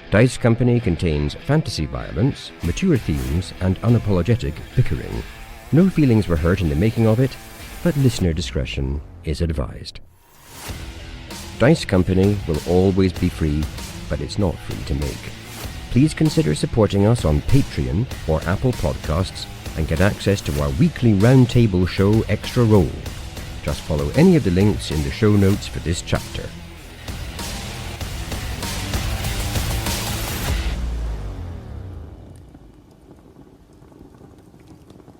Dice Company contains fantasy violence, mature themes, and unapologetic bickering. No feelings were hurt in the making of it, but listener discretion is advised. Dice Company will always be free, but it's not free to make. Please consider supporting us on Patreon or Apple Podcasts and get access to our weekly roundtable show Extra Roll. Just follow any of the links in the show notes for this chapter.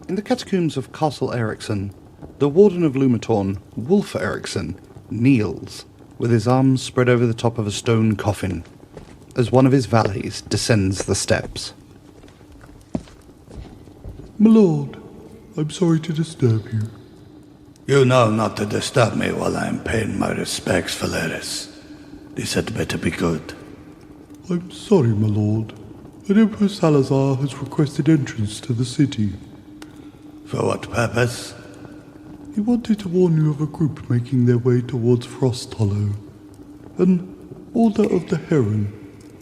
In the catacombs of Castle Ericsson, the Warden of Lumatorn, Wolf Ericsson, kneels, with his arms spread over the top of a stone coffin, as one of his valets descends the steps. My lord, I'm sorry to disturb you. You know not to disturb me while I am paying my respects, Valeris. This had better be good. I'm sorry, my lord, but Emperor Salazar has requested entrance to the city. For what purpose? He wanted to warn you of a group making their way towards Frost Hollow. An Order of the Heron.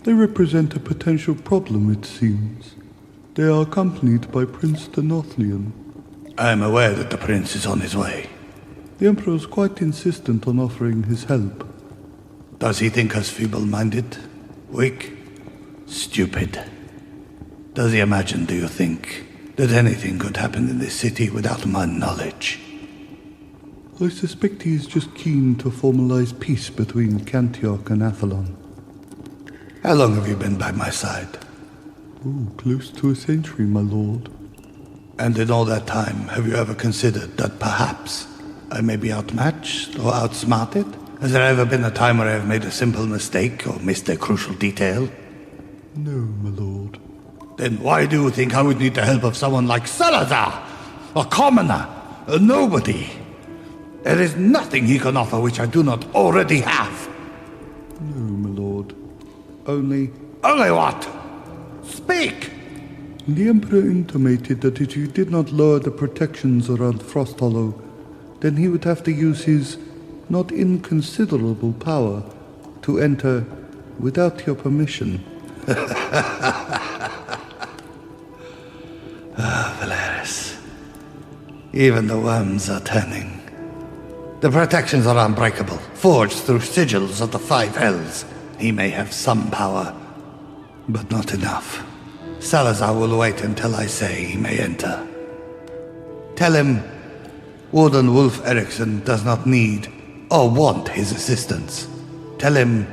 They represent a potential problem, it seems. They are accompanied by Prince Denothlian. I am aware that the prince is on his way. The Emperor is quite insistent on offering his help. Does he think us feeble-minded? Weak? Stupid? Does he imagine, do you think, that anything could happen in this city without my knowledge? I suspect he is just keen to formalize peace between Cantioch and Athlon. How long have you been by my side? Oh, close to a century, my lord. And in all that time, have you ever considered that perhaps I may be outmatched or outsmarted? Has there ever been a time where I have made a simple mistake or missed a crucial detail? No, my lord. Then why do you think I would need the help of someone like Salazar? A commoner? A nobody? There is nothing he can offer which I do not already have. No, my lord. Only what? Speak! The Emperor intimated that if you did not lower the protections around Frost Hollow, then he would have to use his not inconsiderable power to enter without your permission. Valeris. Even the worms are turning. The protections are unbreakable, forged through sigils of the five hells. He may have some power, but not enough. Salazar will wait until I say he may enter. Tell him Warden Wolf Ericsson does not need or want his assistance. Tell him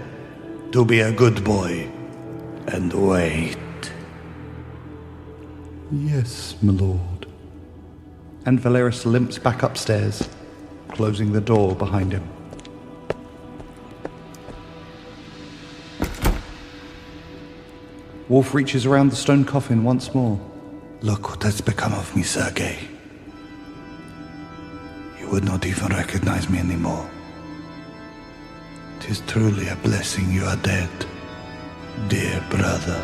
to be a good boy and wait. Yes, my lord. And Valeris limps back upstairs, closing the door behind him. Wolf reaches around the stone coffin once more. Look what has become of me, Sergei. You would not even recognize me anymore. 'Tis truly a blessing you are dead, dear brother.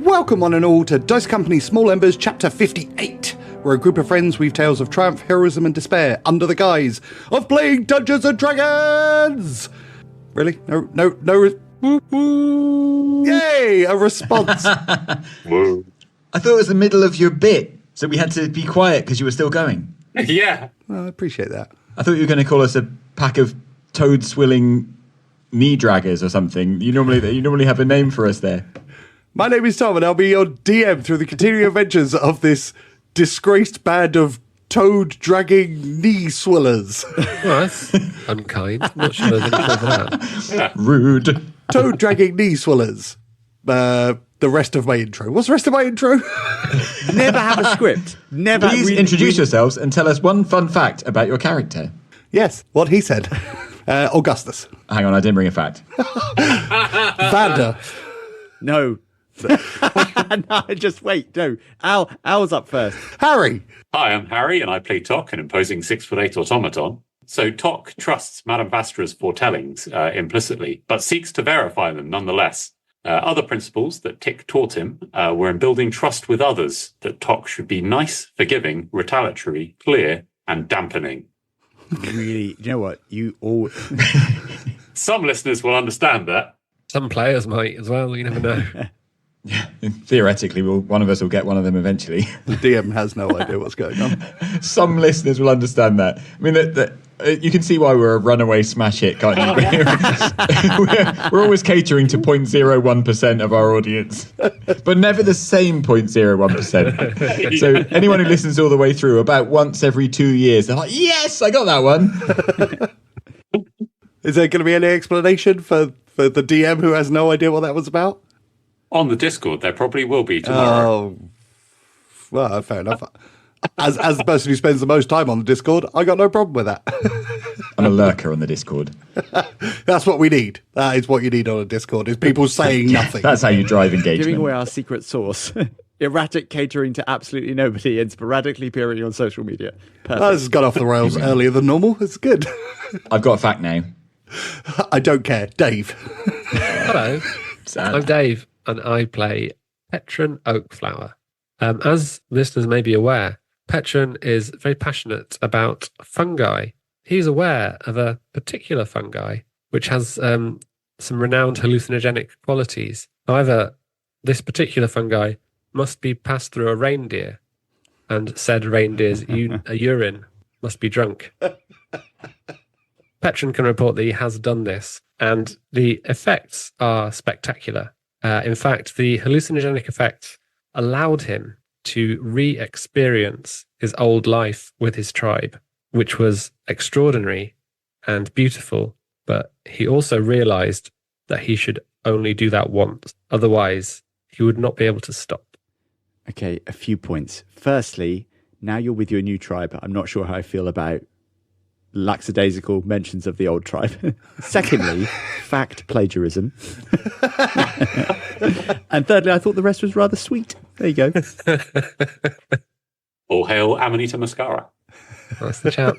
Welcome one and all to Dice Company Small Embers Chapter 58. We're a group of friends weave tales of triumph, heroism and despair under the guise of playing Dungeons and Dragons! Really? Yay! A response. Whoa. I thought it was the middle of your bit, so we had to be quiet because you were still going. Yeah. Well, I appreciate that. I thought you were going to call us a pack of toad-swilling knee draggers or something. You normally have a name for us there. My name is Tom and I'll be your DM through the continuing adventures of this disgraced band of toad-dragging knee swillers. Well, that's unkind. Not sure there's any for that. Rude. Toad-dragging knee swillers. the rest of my intro. What's the rest of my intro? Never have a script. Never. Please introduce yourselves and tell us one fun fact about your character. Yes, what he said. Augustus. Hang on, I didn't bring a fact. Vander. No. No, just wait. No. Al's up first. Harry. Hi, I'm Harry, and I play Tock, an imposing 6'8" automaton. So Tock trusts Madame Vastra's foretellings implicitly, but seeks to verify them nonetheless. Other principles that Tick taught him were in building trust with others, that Tock should be nice, forgiving, retaliatory, clear, and dampening. Really, you know what? You all. Some listeners will understand that. Some players might as well, you never know. Theoretically, one of us will get one of them eventually. The DM has no idea what's going on. Some listeners will understand that. I mean, you can see why we're a runaway smash hit, can't you? we're always catering to 0.01% of our audience, but never the same 0.01%. So anyone who listens all the way through, about once every 2 years, they're like, yes, I got that one. Is there going to be any explanation for the DM who has no idea what that was about? On the Discord, there probably will be tomorrow. Oh, well, fair enough. As the person who spends the most time on the Discord, I got no problem with that. I'm a lurker on the Discord. That's what we need. That is what you need on a Discord, is people saying nothing. That's how you drive engagement. Giving away our secret sauce. Erratic catering to absolutely nobody and sporadically appearing on social media. Perfect. This has got off the rails earlier than normal. It's good. I've got a fact now. I don't care. Dave. Hello, Sad. I'm Dave, and I play Petron Oakflower. As listeners may be aware, Petron is very passionate about fungi. He's aware of a particular fungi which has some renowned hallucinogenic qualities. However, this particular fungi must be passed through a reindeer, and said reindeer's urine must be drunk. Petron can report that he has done this, and the effects are spectacular. In fact, the hallucinogenic effects allowed him to re-experience his old life with his tribe, which was extraordinary and beautiful, but he also realized that he should only do that once. Otherwise, he would not be able to stop. Okay, a few points. Firstly, now you're with your new tribe. I'm not sure how I feel about lackadaisical mentions of the old tribe. Secondly, fact plagiarism. And thirdly, I thought the rest was rather sweet. There you go. All hail Amanita Muscara. That's the chap.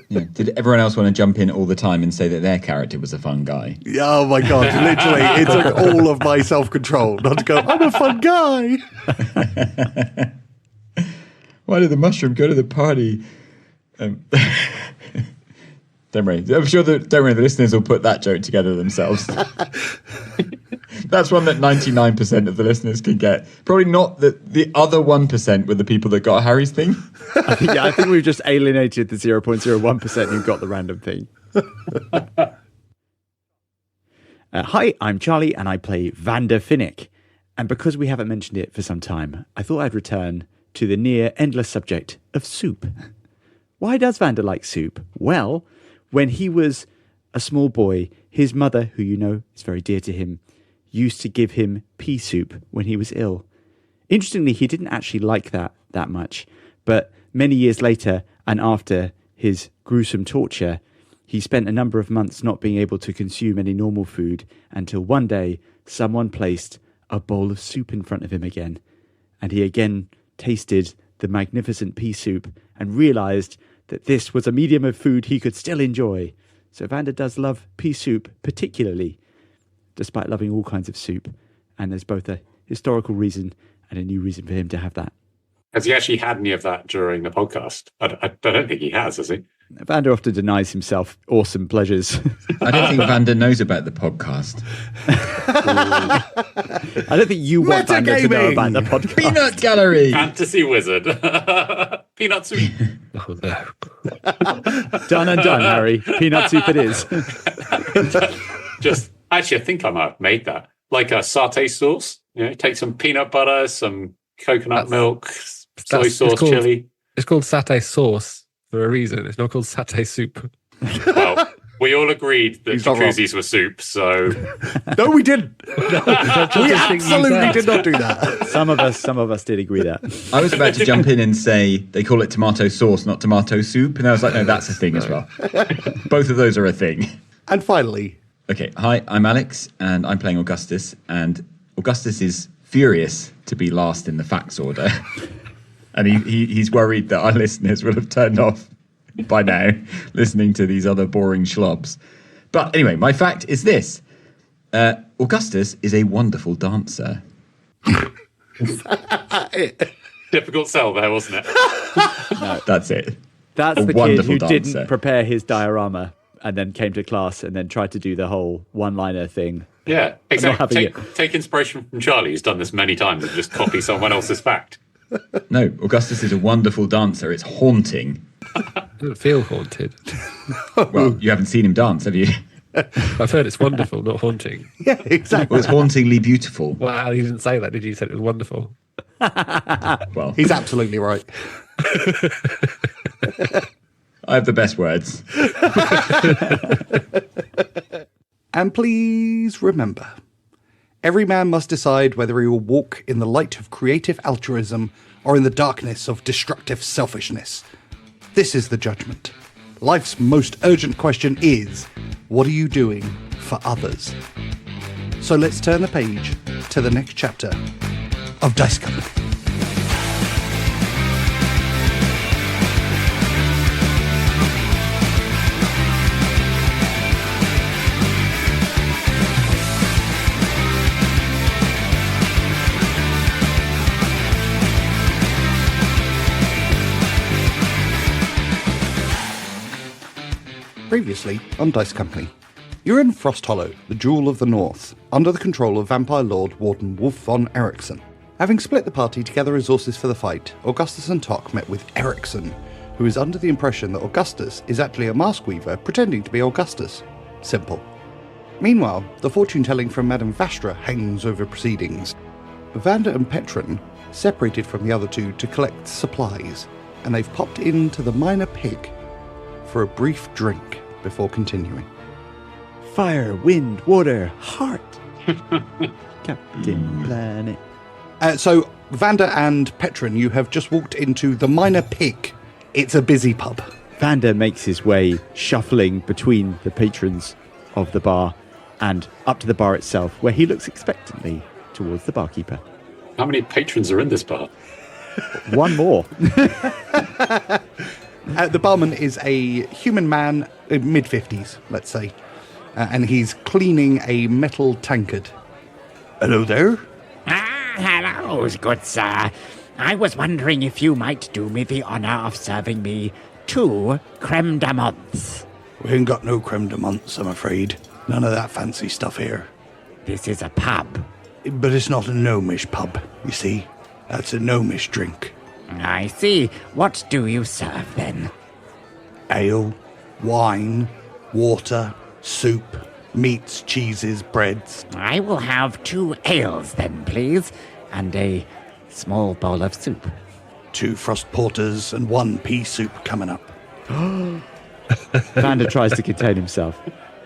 Yeah. Did everyone else want to jump in all the time and say that their character was a fun guy? Oh my God, literally, it took all of my self-control not to go, I'm a fun guy. Why did the mushroom go to the party? Don't worry. I'm sure the listeners will put that joke together themselves. That's one that 99% of the listeners can get. Probably not the other 1% were the people that got Harry's thing. I think we've just alienated the 0.01% who got the random thing. Hi, I'm Charlie, and I play Vander Finnick. And because we haven't mentioned it for some time, I thought I'd return to the near endless subject of soup. Why does Vander like soup? Well, when he was a small boy, his mother, who you know is very dear to him, used to give him pea soup when he was ill. Interestingly, he didn't actually like that much, but many years later, and after his gruesome torture, he spent a number of months not being able to consume any normal food until one day someone placed a bowl of soup in front of him again, and he again tasted the magnificent pea soup and realised that this was a medium of food he could still enjoy. So Vander does love pea soup particularly, despite loving all kinds of soup. And there's both a historical reason and a new reason for him to have that. Has he actually had any of that during the podcast? I don't think he has he? Vander often denies himself awesome pleasures. I don't think Vander knows about the podcast. I don't think you want Vander to know about the podcast. Peanut Gallery! Fantasy wizard. Peanut soup. Oh, no. Done and done, Harry. Peanut soup it is. Actually, I think I might have made that. Like a satay sauce. You know, take some peanut butter, some coconut milk, soy sauce, chili. It's called satay sauce for a reason. It's not called satay soup. Well, We all agreed that He's not wrong. jacuzzis were soup, so No, we didn't. That's We the thing you absolutely said. did not do that. Some of us did agree that. I was about to jump in and say they call it tomato sauce, not tomato soup. And I was like, no, that's a thing as well. Both of those are a thing. And finally, Okay, hi, I'm Alex, and I'm playing Augustus. And Augustus is furious to be last in the facts order. And he's worried that our listeners will have turned off by now, listening to these other boring schlubs. But anyway, my fact is this. Augustus is a wonderful dancer. difficult sell there, wasn't it? That's it. That's A the kid wonderful who dancer. didn't prepare his diorama and then came to class and then tried to do the whole one-liner thing. Yeah, not having exactly. it. Take inspiration from Charlie, who's done this many times, and just copy someone else's fact. No, Augustus is a wonderful dancer. It's haunting. I don't feel haunted. Well, you haven't seen him dance, have you? I've heard it's wonderful, not haunting. yeah, exactly. Well, it's hauntingly beautiful. Wow, you didn't say that, did you? You said it was wonderful. Well, He's absolutely right. I have the best words. And please remember, every man must decide whether he will walk in the light of creative altruism or in the darkness of destructive selfishness. This is the judgment. Life's most urgent question is, what are you doing for others? So let's turn the page to the next chapter of Dice Company. Previously on Dice Company, you're in Frost Hollow, the Jewel of the North, under the control of Vampire Lord Warden Wolf von Eriksson. Having split the party to gather resources for the fight, Augustus and Tock met with Eriksson, who is under the impression that Augustus is actually a mask weaver pretending to be Augustus. Simple. Meanwhile, the fortune-telling from Madame Vastra hangs over proceedings. Vander and Petron separated from the other two to collect supplies, and they've popped into the Minor Pig for a brief drink before continuing. Fire, wind, water, heart. Captain Planet. So, Vander and Petron, you have just walked into the Minor Pig. It's a busy pub. Vander makes his way shuffling between the patrons of the bar and up to the bar itself, where he looks expectantly towards the barkeeper. How many patrons are in this bar? One more. The barman is a human man, mid-50s, let's say, and he's cleaning a metal tankard. Hello there. Hello, good sir. I was wondering if you might do me the honour of serving me 2 creme de menthes. We ain't got no creme de menthes, I'm afraid. None of that fancy stuff here. This is a pub. But it's not a gnomish pub, you see. That's a gnomish drink. I see. What do you serve then? Ale, wine, water, soup, meats, cheeses, breads. I will have 2 ales then, please, and a small bowl of soup. 2 frost porters and 1 pea soup coming up. Vander tries to contain himself.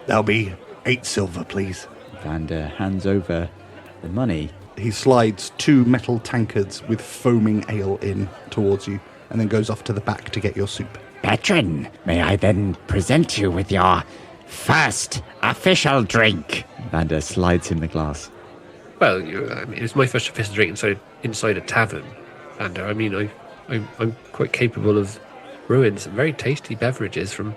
That'll be 8 silver, please. Vander hands over the money. He slides 2 metal tankards with foaming ale in towards you, and then goes off to the back to get your soup. Petron, may I then present you with your first official drink? Vander slides him the glass. Well, it's my first official drink inside a tavern, and I'm quite capable of brewing some very tasty beverages from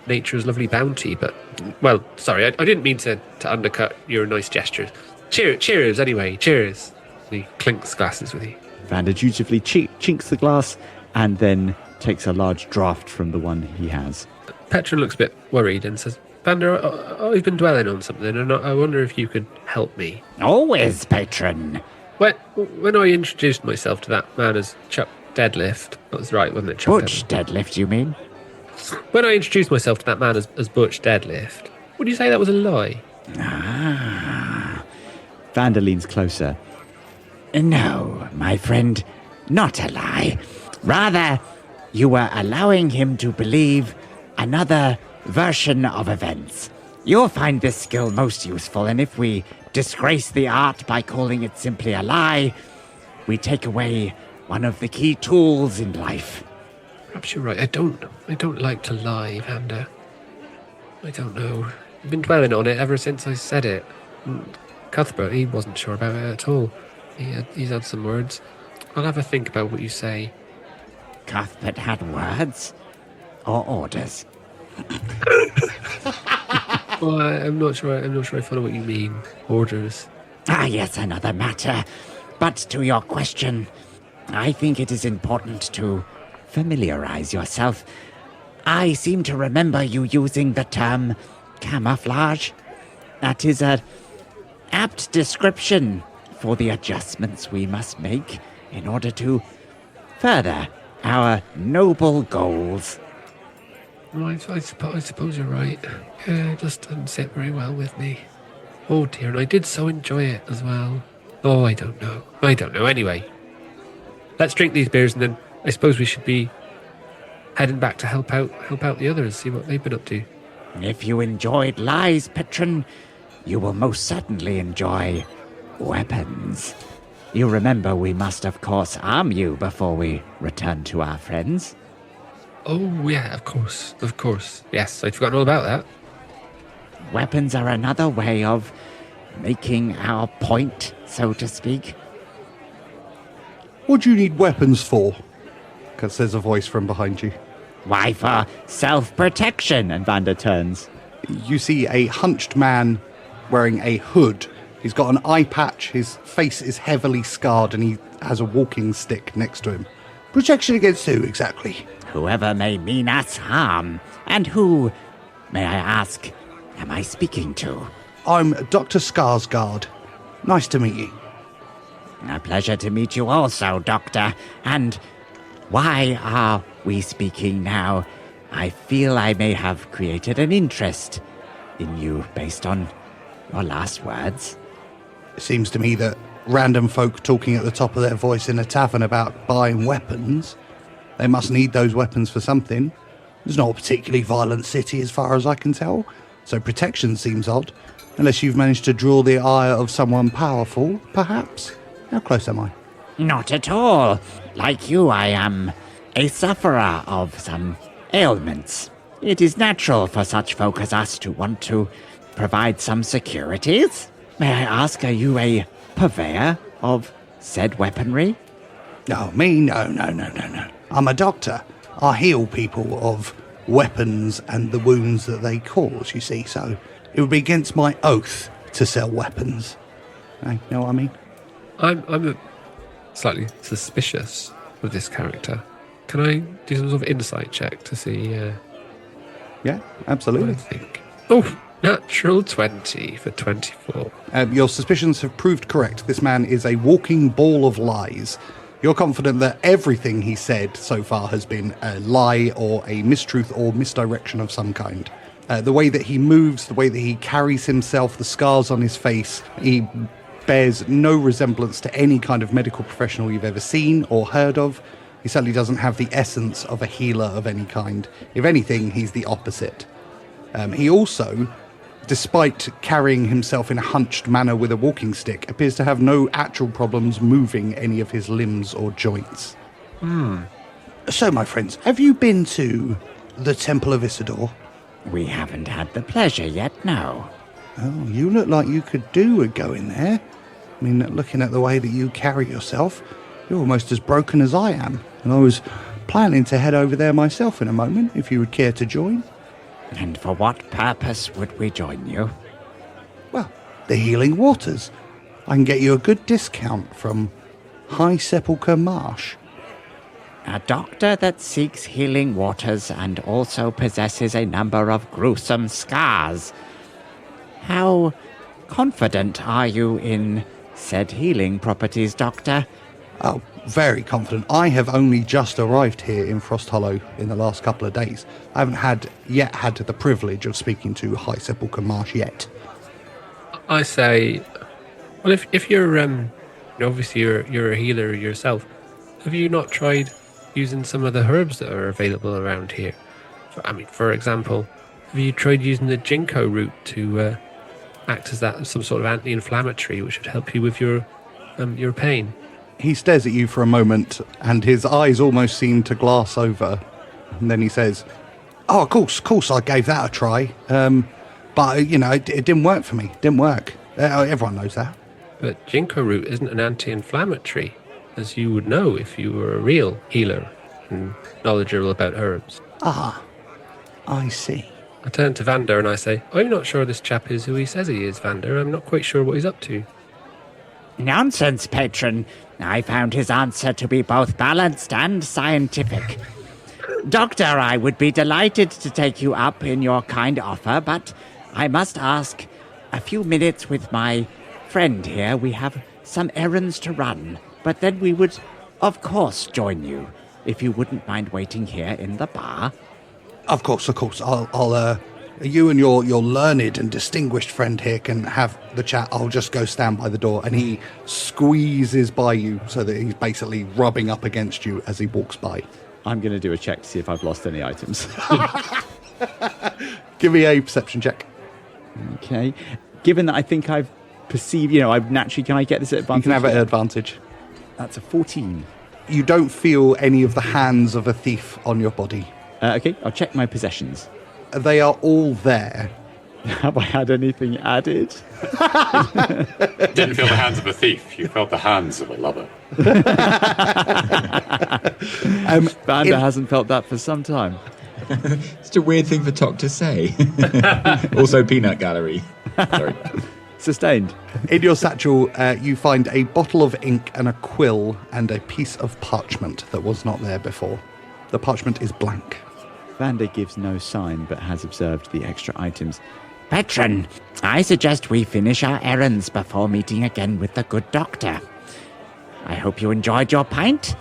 nature's lovely bounty. But, well, sorry, I didn't mean to undercut your nice gestures. Cheers, anyway. Cheers. And he clinks glasses with you. Vander dutifully chinks the glass and then takes a large draught from the one he has. Petron looks a bit worried and says, Vander, I've been dwelling on something, and I wonder if you could help me. Always, Petron. When I introduced myself to that man as Chuck Deadlift, that was right, wasn't it, Chuck Butch Deadlift, you mean? When I introduced myself to that man as Butch Deadlift, would you say that was a lie? Vander leans closer. No, my friend, not a lie. Rather, you were allowing him to believe another version of events. You'll find this skill most useful, and if we disgrace the art by calling it simply a lie, we take away one of the key tools in life. Perhaps you're right. I don't like to lie, Vander. I don't know. I've been dwelling on it ever since I said it. Cuthbert, he wasn't sure about it at all. He's had some words. I'll have a think about what you say. Cuthbert had words or orders? Well, I'm not sure I follow what you mean. Orders. Ah, yes, another matter. But to your question, I think it is important to familiarize yourself. I seem to remember you using the term camouflage. That is an apt description for the adjustments we must make in order to further our noble goals. Right, I suppose you're right. Yeah, it just doesn't sit very well with me. Oh dear, and I did so enjoy it as well. Oh, I don't know. Anyway, let's drink these beers, and then I suppose we should be heading back to help out the others, see what they've been up to. If you enjoyed lies, Patron, you will most certainly enjoy weapons. You remember we must, of course, arm you before we return to our friends. Oh, yeah, of course. Yes, I'd forgotten all about that. Weapons are another way of making our point, so to speak. What do you need weapons for? Because there's a voice from behind you. Why, for self-protection, and Vander turns. You see a hunched man wearing a hood. He's got an eye patch, his face is heavily scarred, and he has a walking stick next to him. Protection against who, exactly? Whoever may mean us harm. And who, may I ask, am I speaking to? I'm Dr. Skarsgård. Nice to meet you. A pleasure to meet you also, Doctor. And why are we speaking now? I feel I may have created an interest in you based on your last words. It seems to me that random folk talking at the top of their voice in a tavern about buying weapons, they must need those weapons for something. It's not a particularly violent city as far as I can tell, so protection seems odd, unless you've managed to draw the ire of someone powerful, perhaps. How close am I? Not at all. Like you, I am a sufferer of some ailments. It is natural for such folk as us to want to provide some securities. May I ask, are you a purveyor of said weaponry? No, me? No. I'm a doctor. I heal people of weapons and the wounds that they cause, you see, so it would be against my oath to sell weapons. You know what I mean? I'm slightly suspicious of this character. Can I do some sort of insight check to see Yeah, what absolutely. I think? Oh, natural 20 for 24. Your suspicions have proved correct. This man is a walking ball of lies. You're confident that everything he said so far has been a lie or a mistruth or misdirection of some kind. The way that he moves, the way that he carries himself, the scars on his face, he bears no resemblance to any kind of medical professional you've ever seen or heard of. He certainly doesn't have the essence of a healer of any kind. If anything, he's the opposite. He also, despite carrying himself in a hunched manner with a walking stick, appears to have no actual problems moving any of his limbs or joints. So, my friends, have you been to the Temple of Isidore? We haven't had the pleasure yet, no. Oh, you look like you could do with going there. I mean, looking at the way that you carry yourself, you're almost as broken as I am. And I was planning to head over there myself in a moment, if you would care to join. And for what purpose would we join you? Well, the healing waters. I can get you a good discount from High Sepulchre Marsh. A doctor that seeks healing waters and also possesses a number of gruesome scars. How confident are you in said healing properties, Doctor? Oh, very confident. I have only just arrived here in Frost Hollow in the last couple of days. I haven't had the privilege of speaking to High Sepulchre Marsh yet. I say, well, if you're obviously you're a healer yourself, have you not tried using some of the herbs that are available around here? For example, Have you tried using the ginkgo root to act as some sort of anti-inflammatory, which would help you with your pain? He stares at you for a moment, and his eyes almost seem to glass over. And then he says, "Oh, of course, I gave that a try. But, it didn't work for me. Didn't work. Everyone knows that." But ginkgo root isn't an anti-inflammatory, as you would know if you were a real healer and knowledgeable about herbs. Ah, I see. I turn to Vander and I say, "I'm not sure this chap is who he says he is, Vander. I'm not quite sure what he's up to." Nonsense, patron. I found his answer to be both balanced and scientific. Doctor, I would be delighted to take you up in your kind offer, but I must ask a few minutes with my friend here. We have some errands to run, but then we would, of course, join you, if you wouldn't mind waiting here in the bar. Of course. I'll you and your learned and distinguished friend here can have the chat. I'll just go stand by the door. And he squeezes by you so that he's basically rubbing up against you as he walks by. I'm going to do a check to see if I've lost any items. Give me a perception check. Okay. Given that I think I've perceived, can I get this at advantage? You can have it at advantage. That's a 14. You don't feel any of the hands of a thief on your body. Okay, I'll check my possessions. They are all there. Have I had anything added? Didn't feel the hands of a thief. You felt the hands of a lover. Vander hasn't felt that for some time. It's a weird thing for Tock to say. Also, peanut gallery. Sorry. Sustained. In your satchel, you find a bottle of ink and a quill and a piece of parchment that was not there before. The parchment is blank. Vander gives no sign, but has observed the extra items. Patron, I suggest we finish our errands before meeting again with the good doctor. I hope you enjoyed your pint.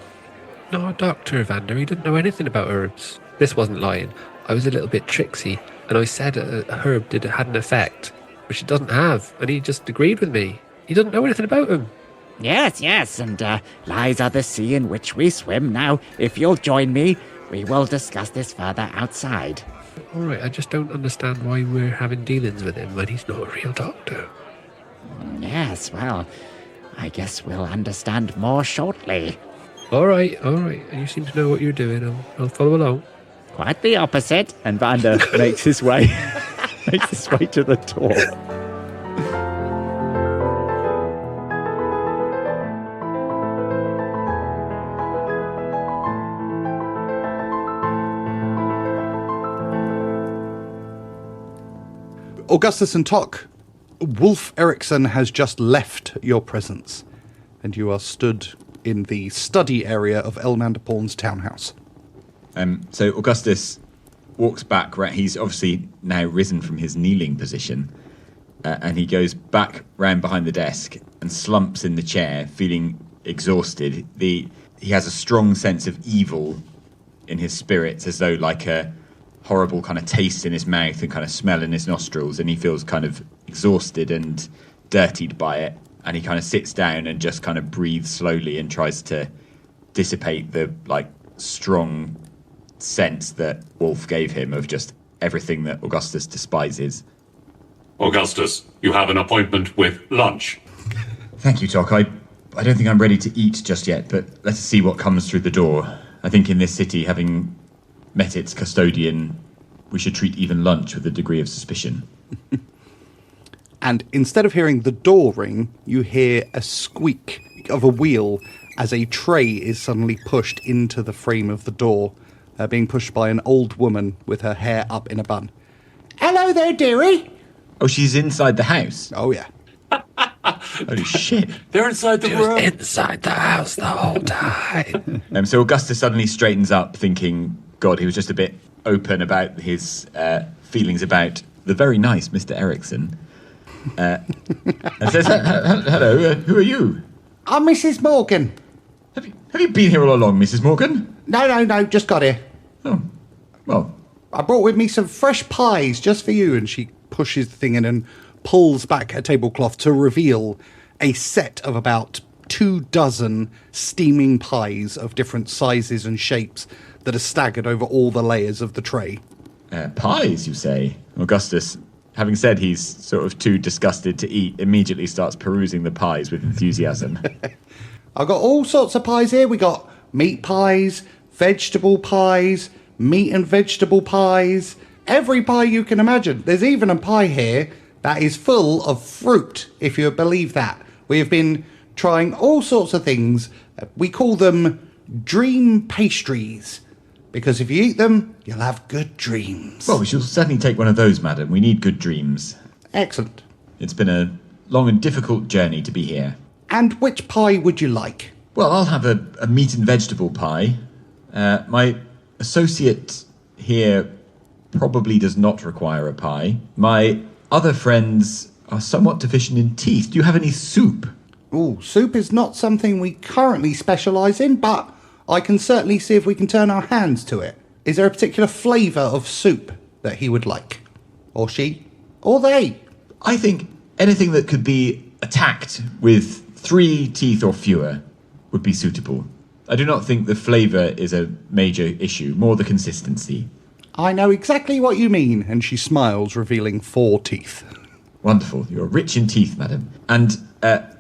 No, Dr. Vander, he didn't know anything about herbs. This wasn't lying. I was a little bit tricksy, and I said a herb had an effect, which it doesn't have, and he just agreed with me. He doesn't know anything about them. Yes, and lies are the sea in which we swim. Now, if you'll join me, we will discuss this further outside. All right, I just don't understand why we're having dealings with him when he's not a real doctor. Yes, well, I guess we'll understand more shortly. All right. You seem to know what you're doing. I'll follow along. Quite the opposite. And Vander makes his way to the door. Augustus and Tock, Wolf Eriksson has just left your presence, and you are stood in the study area of Elmanderporn's townhouse. So Augustus walks back, right? He's obviously now risen from his kneeling position, and he goes back round behind the desk and slumps in the chair, feeling exhausted. He has a strong sense of evil in his spirits, as though like a horrible kind of taste in his mouth and kind of smell in his nostrils, and he feels kind of exhausted and dirtied by it, and he kind of sits down and just kind of breathes slowly and tries to dissipate the strong sense that Wolf gave him of just everything that Augustus despises. Augustus, you have an appointment with lunch. Thank you, Tock. I don't think I'm ready to eat just yet, but let's see what comes through the door. I think in this city, having met its custodian, we should treat even lunch with a degree of suspicion. And instead of hearing the door ring, you hear a squeak of a wheel as a tray is suddenly pushed into the frame of the door, being pushed by an old woman with her hair up in a bun. Hello there, dearie. Oh, she's inside the house? Oh, yeah. Holy shit. They're inside the room. Inside the house the whole time. So Augustus suddenly straightens up, thinking, God, he was just a bit open about his feelings about the very nice Mr. Eriksson. And says, hello, who are you? I'm Mrs. Morgan. Have you been here all along, Mrs. Morgan? No, just got here. Oh, well. I brought with me some fresh pies just for you. And she pushes the thing in and pulls back a tablecloth to reveal a set of about 24 steaming pies of different sizes and shapes that are staggered over all the layers of the tray. Pies, you say? Augustus, having said he's sort of too disgusted to eat, immediately starts perusing the pies with enthusiasm. I've got all sorts of pies here. We got meat pies, vegetable pies, meat and vegetable pies, every pie you can imagine. There's even a pie here that is full of fruit, if you believe that. We have been trying all sorts of things. We call them dream pastries, because if you eat them, you'll have good dreams. Well, we shall certainly take one of those, madam. We need good dreams. Excellent. It's been a long and difficult journey to be here. And which pie would you like? Well, I'll have a meat and vegetable pie. My associate here probably does not require a pie. My other friends are somewhat deficient in teeth. Do you have any soup? Ooh, soup is not something we currently specialise in, but I can certainly see if we can turn our hands to it. Is there a particular flavour of soup that he would like? Or she? Or they? I think anything that could be attacked with 3 teeth or fewer would be suitable. I do not think the flavour is a major issue, more the consistency. I know exactly what you mean, and she smiles, revealing 4 teeth. Wonderful. You're rich in teeth, madam. And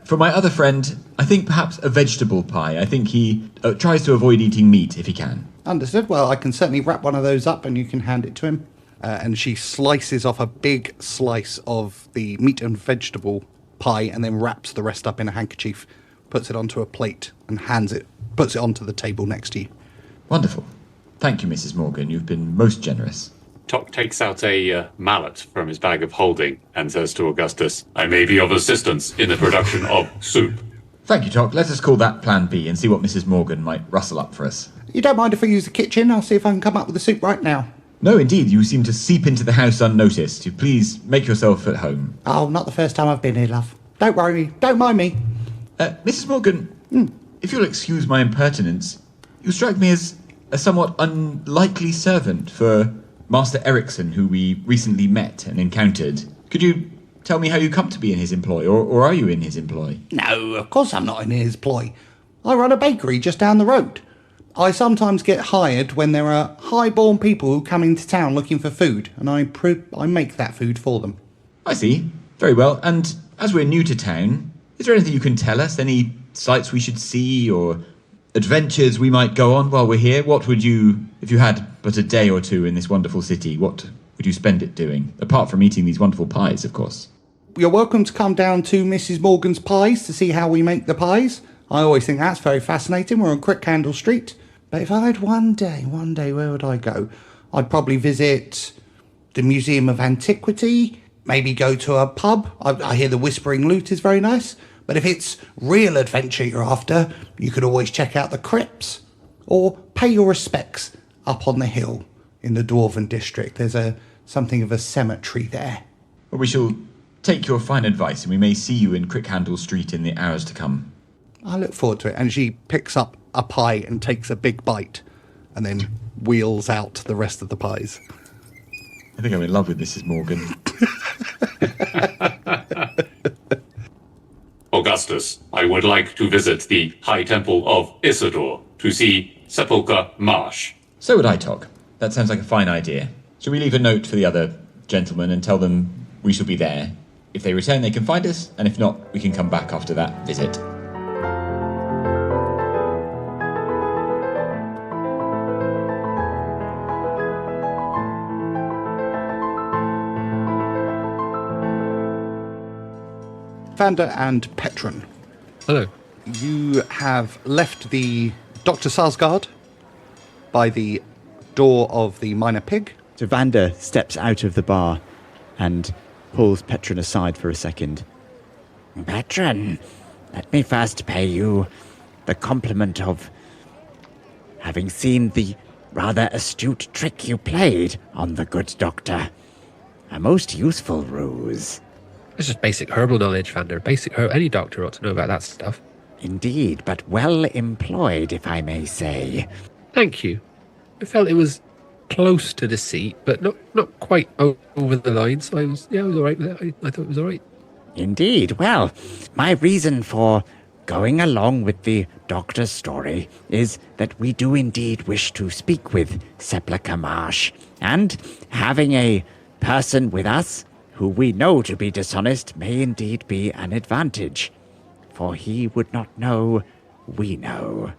for my other friend, I think perhaps a vegetable pie. I think he tries to avoid eating meat if he can. Understood. Well, I can certainly wrap one of those up and you can hand it to him. And she slices off a big slice of the meat and vegetable pie and then wraps the rest up in a handkerchief, puts it onto a plate and puts it onto the table next to you. Wonderful. Thank you, Mrs. Morgan. You've been most generous. Tock takes out a mallet from his bag of holding and says to Augustus, I may be of assistance in the production of soup. Thank you, Tock. Let us call that Plan B and see what Mrs. Morgan might rustle up for us. You don't mind if I use the kitchen? I'll see if I can come up with the soup right now. No, indeed. You seem to seep into the house unnoticed. You please make yourself at home. Oh, not the first time I've been here, love. Don't worry. Don't mind me. Mrs. Morgan, if you'll excuse my impertinence, you strike me as a somewhat unlikely servant for Master Ericsson, who we recently met and encountered. Could you tell me how you come to be in his employ, or are you in his employ? No, of course I'm not in his employ. I run a bakery just down the road. I sometimes get hired when there are high-born people who come into town looking for food, and I make that food for them. I see. Very well. And as we're new to town, is there anything you can tell us? Any sights we should see, or adventures we might go on while we're here? What would you, if you had but a day or two in this wonderful city, what would you spend it doing? Apart from eating these wonderful pies, of course. You're welcome to come down to Mrs. Morgan's Pies to see how we make the pies. I always think that's very fascinating. We're on Crickcandle Street. But if I had one day, where would I go? I'd probably visit the Museum of Antiquity, maybe go to a pub. I hear the Whispering Lute is very nice. But if it's real adventure you're after, you could always check out the crypts or pay your respects up on the hill in the Dwarven district. There's something of a cemetery there. Well, we shall take your fine advice, and we may see you in Crickcandle Street in the hours to come. I look forward to it. And she picks up a pie and takes a big bite and then wheels out the rest of the pies. I think I'm in love with Mrs. Morgan. Augustus, I would like to visit the High Temple of Isidore to see Sepulchre Marsh. So would I, Tock. That sounds like a fine idea. Shall we leave a note for the other gentlemen and tell them we shall be there? If they return, they can find us, and if not, we can come back after that visit. Vander and Petron. Hello. You have left the Dr. Sarsgaard by the door of the Minor Pig. So Vander steps out of the bar and pulls Petron aside for a second. Petron, let me first pay you the compliment of having seen the rather astute trick you played on the good doctor. A most useful ruse. It's just basic herbal knowledge, Vander. Basic any doctor ought to know about that stuff. Indeed, but well employed, if I may say. Thank you. I felt it was close to deceit, but not quite over the line, so I was all right with it. I thought it was all right. Indeed. Well, my reason for going along with the doctor's story is that we do indeed wish to speak with Sepulchre Marsh, and having a person with us who we know to be dishonest may indeed be an advantage, for he would not know we know.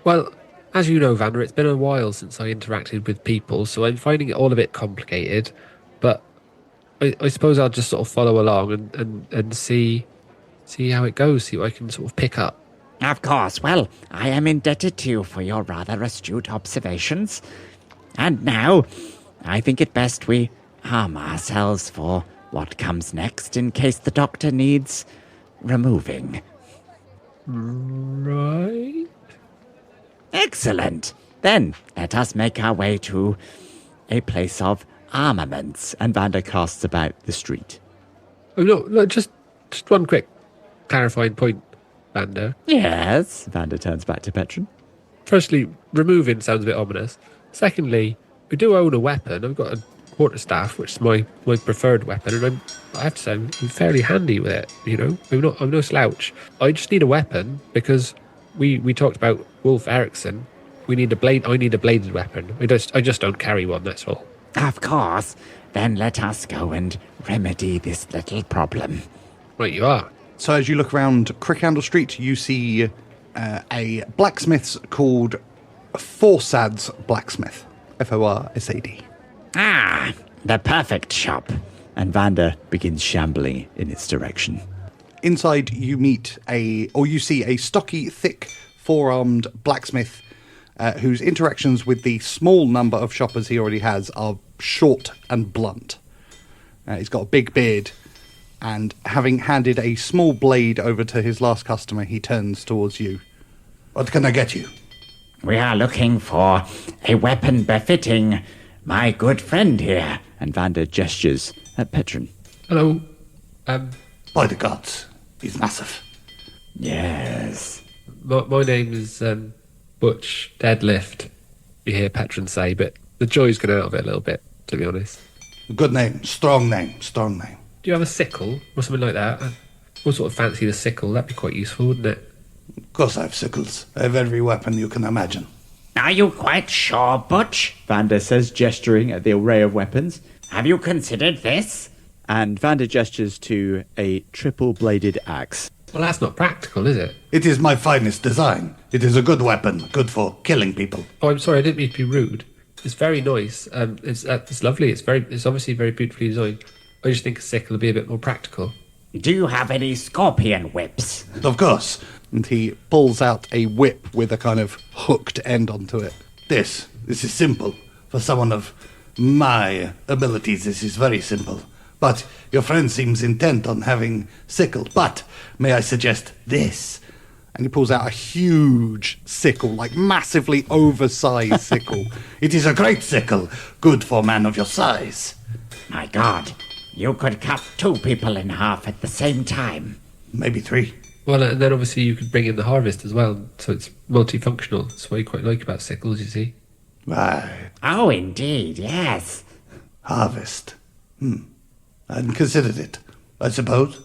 Well, as you know, Vander, it's been a while since I interacted with people, so I'm finding it all a bit complicated, but I suppose I'll just sort of follow along and see how it goes, see what I can sort of pick up. Of course. Well, I am indebted to you for your rather astute observations. And now, I think it best we arm ourselves for what comes next in case the doctor needs removing. Right. Excellent. Then, let us make our way to a place of armaments. And Vander casts about the street. Oh, no, just one quick clarifying point, Vander. Yes? Vander turns back to Petron. Firstly, removing sounds a bit ominous. Secondly, we do own a weapon. I've got a quarterstaff, which is my preferred weapon, and I have to say I'm fairly handy with it, you know? I'm no slouch. I just need a weapon because we talked about Wolf Eriksson. I need a bladed weapon. I just don't carry one, that's all. Of course. Then let us go and remedy this little problem. Right, you are. So as you look around Crickhandle Street, you see a blacksmith's called Forsad's Blacksmith. Forsad. Ah, the perfect shop. And Vander begins shambling in its direction. Inside, you see a stocky, thick, four-armed blacksmith whose interactions with the small number of shoppers he already has are short and blunt. He's got a big beard, and having handed a small blade over to his last customer, he turns towards you. What can I get you? We are looking for a weapon befitting my good friend here. And Vander gestures at Petron. Hello. By the gods, he's massive. Yes. My name is Butch Deadlift, you hear Petron say, but the joy's gone out of it a little bit, to be honest. Good name, strong name. Do you have a sickle or something like that? What sort of fancy the sickle? That'd be quite useful, wouldn't it? Of course I have sickles. I have every weapon you can imagine. Are you quite sure, Butch? Vander says, gesturing at the array of weapons. Have you considered this? And Vander gestures to a triple-bladed axe. Well, that's not practical, is it? It is my finest design. It is a good weapon, good for killing people. Oh, I'm sorry, I didn't mean to be rude. It's very nice. It's lovely. It's obviously very beautifully designed. I just think a sickle would be a bit more practical. Do you have any scorpion whips? Of course. And he pulls out a whip with a kind of hooked end onto it. This is simple. For someone of my abilities, this is very simple. But your friend seems intent on having sickle. But may I suggest this? And he pulls out a huge sickle, like massively oversized sickle. It is a great sickle, good for a man of your size. My God, you could cut 2 people in half at the same time. Maybe 3. Well, and then obviously you could bring in the harvest as well, so it's multifunctional. That's what I quite like about sickles, you see. Right. Oh, indeed, yes. Harvest. I hadn't considered it, I suppose.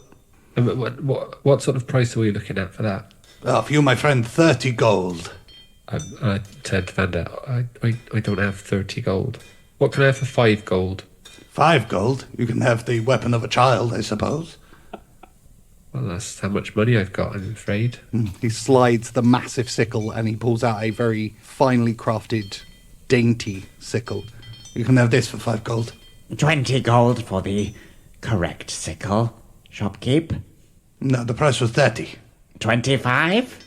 And what sort of price are we looking at for that? For you, my friend, 30 gold. I turned to Vander. I don't have 30 gold. What can I have for 5 gold? 5 gold? You can have the weapon of a child, I suppose. Well, that's how much money I've got, I'm afraid. He slides the massive sickle and he pulls out a very finely crafted, dainty sickle. You can have this for 5 gold. 20 gold for the correct sickle. Shopkeep? No, the price was 30. 25?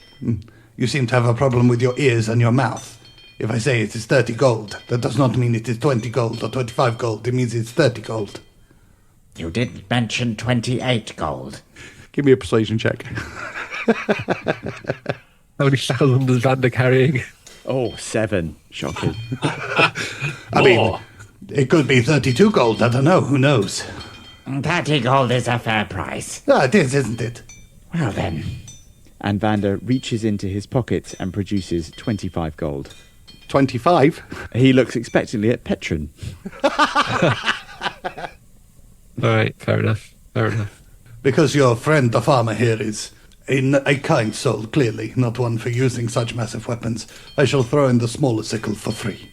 You seem to have a problem with your ears and your mouth. If I say it is 30 gold, that does not mean it is 20 gold or 25 gold. It means it's 30 gold. You didn't mention 28 gold. Give me a persuasion check. How many thousand is Vander carrying? Oh, 7. Shocking. I mean, it could be 32 gold. I don't know. Who knows? 30 gold is a fair price. It is, isn't it? Well then. And Vander reaches into his pockets and produces 25 gold. 25? He looks expectantly at Petron. All right, fair enough. Because your friend, the farmer here, is A kind soul, clearly, not one for using such massive weapons. I shall throw in the smaller sickle for free.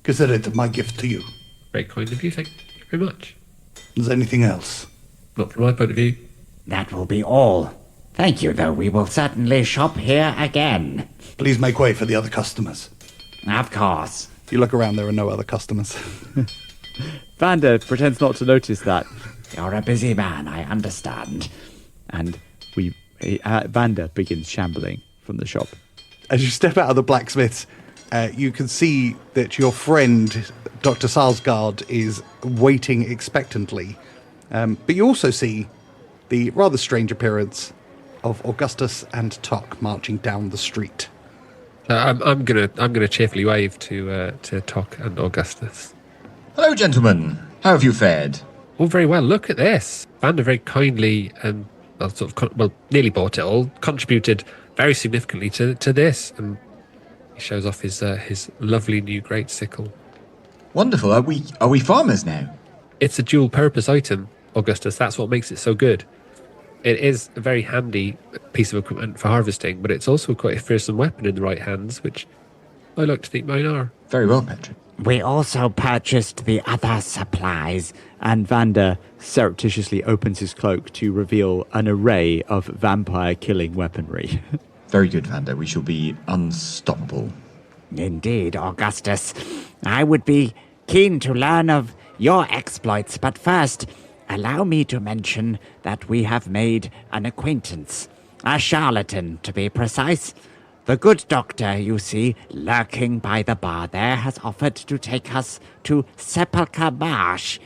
Consider it my gift to you. Very kind of you, thank you very much. Is there anything else? Not from my point of view. That will be all. Thank you, though. We will certainly shop here again. Please make way for the other customers. Of course. You look around, there are no other customers. Vander pretends not to notice that. You're a busy man, I understand. And Vander begins shambling from the shop. As you step out of the blacksmith's, you can see that your friend, Dr. Sarsgaard, is waiting expectantly. But you also see the rather strange appearance of Augustus and Tock marching down the street. I'm gonna cheerfully wave to Tock and Augustus. Hello, gentlemen. How have you fared? All very well. Look at this. Vander very kindly nearly bought it all. Contributed very significantly to this, and he shows off his lovely new great sickle. Wonderful. Are we farmers now? It's a dual purpose item, Augustus. That's what makes it so good. It is a very handy piece of equipment for harvesting, but it's also quite a fearsome weapon in the right hands, which I like to think mine are. Very well, Patrick. We also purchased the other supplies. And Vander surreptitiously opens his cloak to reveal an array of vampire-killing weaponry. Very good, Vander. We shall be unstoppable. Indeed, Augustus. I would be keen to learn of your exploits, but first, allow me to mention that we have made an acquaintance. A charlatan, to be precise. The good doctor, you see, lurking by the bar there, has offered to take us to Sepulchre Marsh.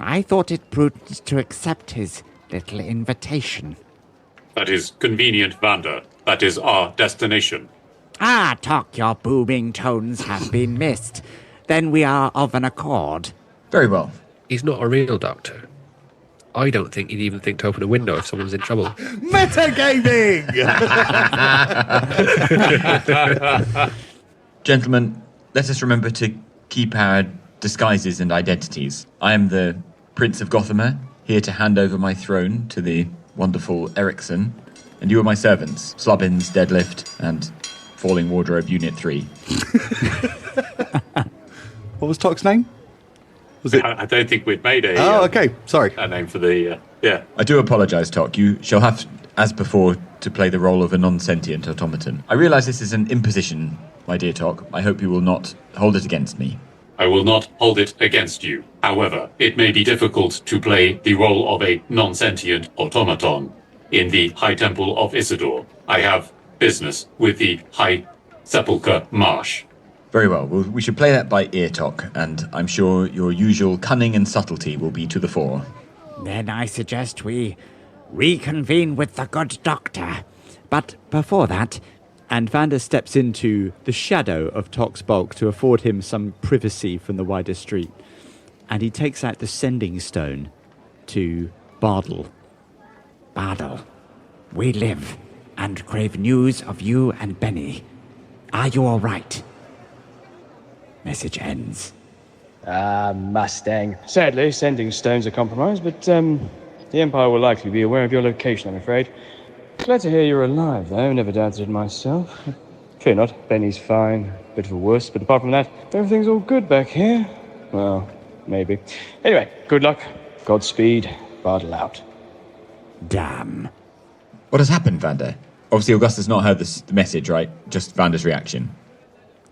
I thought it prudent to accept his little invitation. That is convenient, Vander. That is our destination. Ah, Tock, your booming tones have been missed. Then we are of an accord. Very well. He's not a real doctor. I don't think he'd even think to open a window if someone's in trouble. Metagaming! Gentlemen, let us remember to keep our disguises and identities. I am the Prince of Gothamer, here to hand over my throne to the wonderful Ericsson, and you are my servants, Slubbins, Deadlift, and Falling Wardrobe Unit 3. What was Tock's name? Was it? I don't think we'd made okay. Sorry. a name for the, I do apologise, Tock. You shall have, as before, to play the role of a non-sentient automaton. I realise this is an imposition, my dear Tock. I hope you will not hold it against me. I will not hold it against you. However, it may be difficult to play the role of a non-sentient automaton in the High Temple of Isidore. I have business with the High Sepulchre Marsh. Very well. We should play that by ear, Tock, and I'm sure your usual cunning and subtlety will be to the fore. Then I suggest we reconvene with the good doctor. But before that... And Vander steps into the shadow of Tock's bulk to afford him some privacy from the wider street. And he takes out the sending stone to Bardel. Bardel, we live and crave news of you and Bennie. Are you all right? Message ends. Mustang. Sadly, sending stones are compromised, but the Empire will likely be aware of your location, I'm afraid. Glad to hear you're alive, though. Never doubted it myself. Fear not, Bennie's fine. Bit of a wuss, but apart from that, everything's all good back here. Well, maybe. Anyway, good luck. Godspeed. Bardel out. Damn. What has happened, Vander? Obviously, Augustus has not heard the message, right? Just Vander's reaction.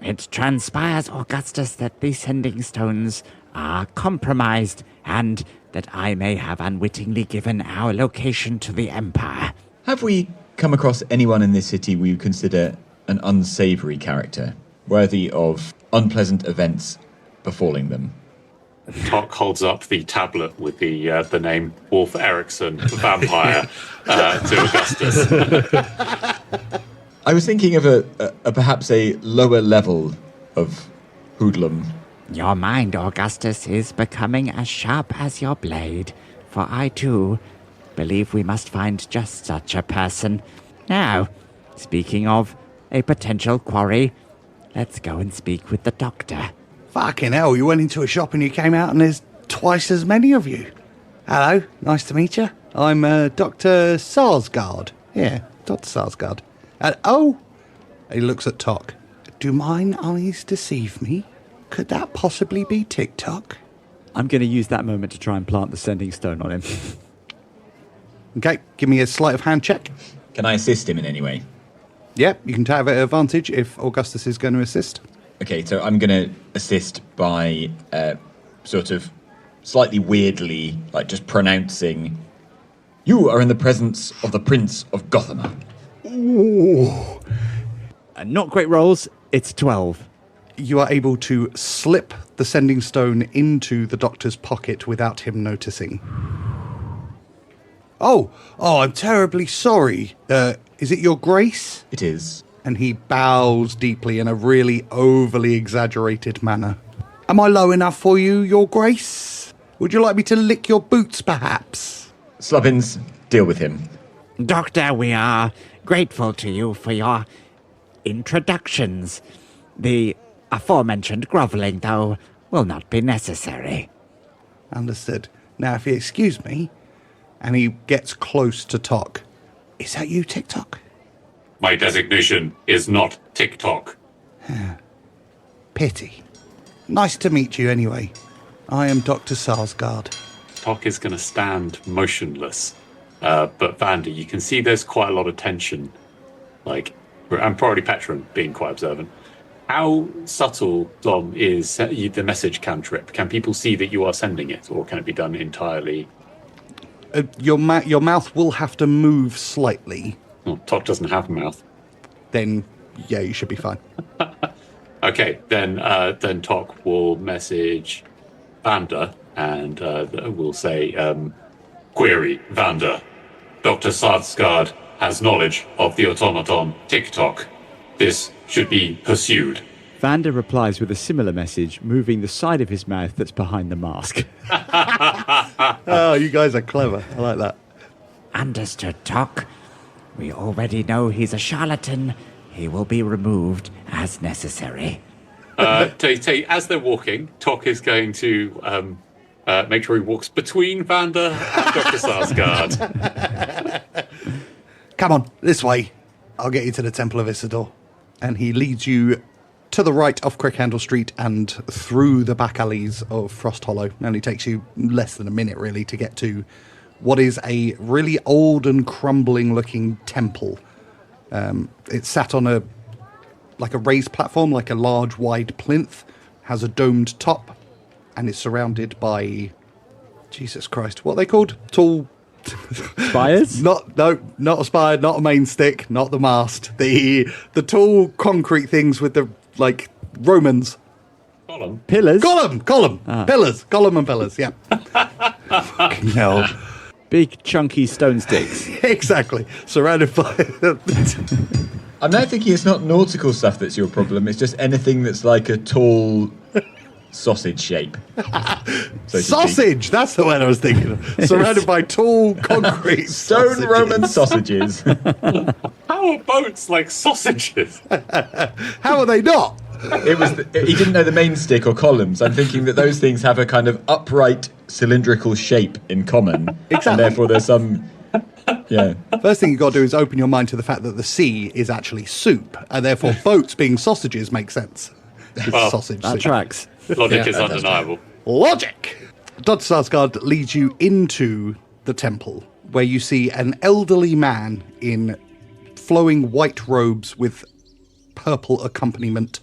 It transpires, Augustus, that the sending stones are compromised, and that I may have unwittingly given our location to the Empire. Have we come across anyone in this city we consider an unsavoury character, worthy of unpleasant events befalling them? Tock holds up the tablet with the name Wolf Ericsson, vampire, to Augustus. I was thinking of a perhaps a lower level of hoodlum. Your mind, Augustus, is becoming as sharp as your blade, for I, too, believe we must find just such a person. Now, speaking of a potential quarry, let's go and speak with the doctor. Fucking hell, you went into a shop and you came out and there's twice as many of you. Hello, nice to meet you. I'm Dr. Sarsgaard. Yeah, Dr. Sarsgaard. He looks at Tock. Do mine eyes deceive me? Could that possibly be TikTok? I'm going to use that moment to try and plant the sending stone on him. Okay, give me a sleight of hand check. Can I assist him in any way? Yep, you can have an advantage if Augustus is going to assist. Okay, so I'm going to assist by sort of slightly weirdly, like just pronouncing, "You are in the presence of the Prince of Gotham." Ooh. Not great rolls, it's 12. You are able to slip the sending stone into the doctor's pocket without him noticing. Oh, I'm terribly sorry. Is it your grace? It is. And he bows deeply in a really overly exaggerated manner. Am I low enough for you, your grace? Would you like me to lick your boots, perhaps? Slubbins, deal with him. Doctor, we are grateful to you for your introductions. The aforementioned grovelling, though, will not be necessary. Understood. Now, if you excuse me, and he gets close to Tock. Is that you, TikTok? My designation is not TikTok. Pity. Nice to meet you anyway. I am Dr. Sarsgaard. Tock is going to stand motionless. But Vander, you can see there's quite a lot of tension. And probably Petron being quite observant. How subtle, Dom, is the message cantrip? Can people see that you are sending it, or can it be done entirely? Your mouth will have to move slightly. Oh, Tock doesn't have a mouth. Then, yeah, you should be fine. Okay, then Tock will message Vander, and we'll say, query, Vander. Dr. Sarsgaard has knowledge of the automaton TikTok. This should be pursued. Vander replies with a similar message, moving the side of his mouth that's behind the mask. Oh, you guys are clever. I like that. Understood, Tock. We already know he's a charlatan. He will be removed as necessary. As they're walking, Tock is going to make sure he walks between Vander and Dr. Sarsgaard. Come on, this way. I'll get you to the Temple of Isidore. And he leads you to the right off Crickhandle Street and through the back alleys of Frost Hollow. It only takes you less than a minute, really, to get to what is a really old and crumbling-looking temple. It's sat on a raised platform, like a large, wide plinth, has a domed top, and is surrounded by, Jesus Christ, what are they called? Tall... Spires? Not a spire, not a main stick, not the mast. The tall concrete things with the, Romans. Column. Pillars? Column. Pillars. Column and pillars, yeah. Fucking hell. Big, chunky stone sticks. Exactly. Surrounded by... I'm now thinking it's not nautical stuff that's your problem, it's just anything that's like a tall sausage shape. Sausage! That's the word I was thinking of. Surrounded by tall concrete Stone sausages. Roman sausages. How are boats like sausages? How are they not? He didn't know the main stick or columns. I'm thinking that those things have a kind of upright cylindrical shape in common. Exactly. And therefore there's some... Yeah. First thing you've got to do is open your mind to the fact that the sea is actually soup, and therefore boats being sausages make sense. Well, sausage That soup. tracks. Logic is undeniable. Logic! Dr. Sarsgaard leads you into the temple, where you see an elderly man in flowing white robes with purple accompaniment,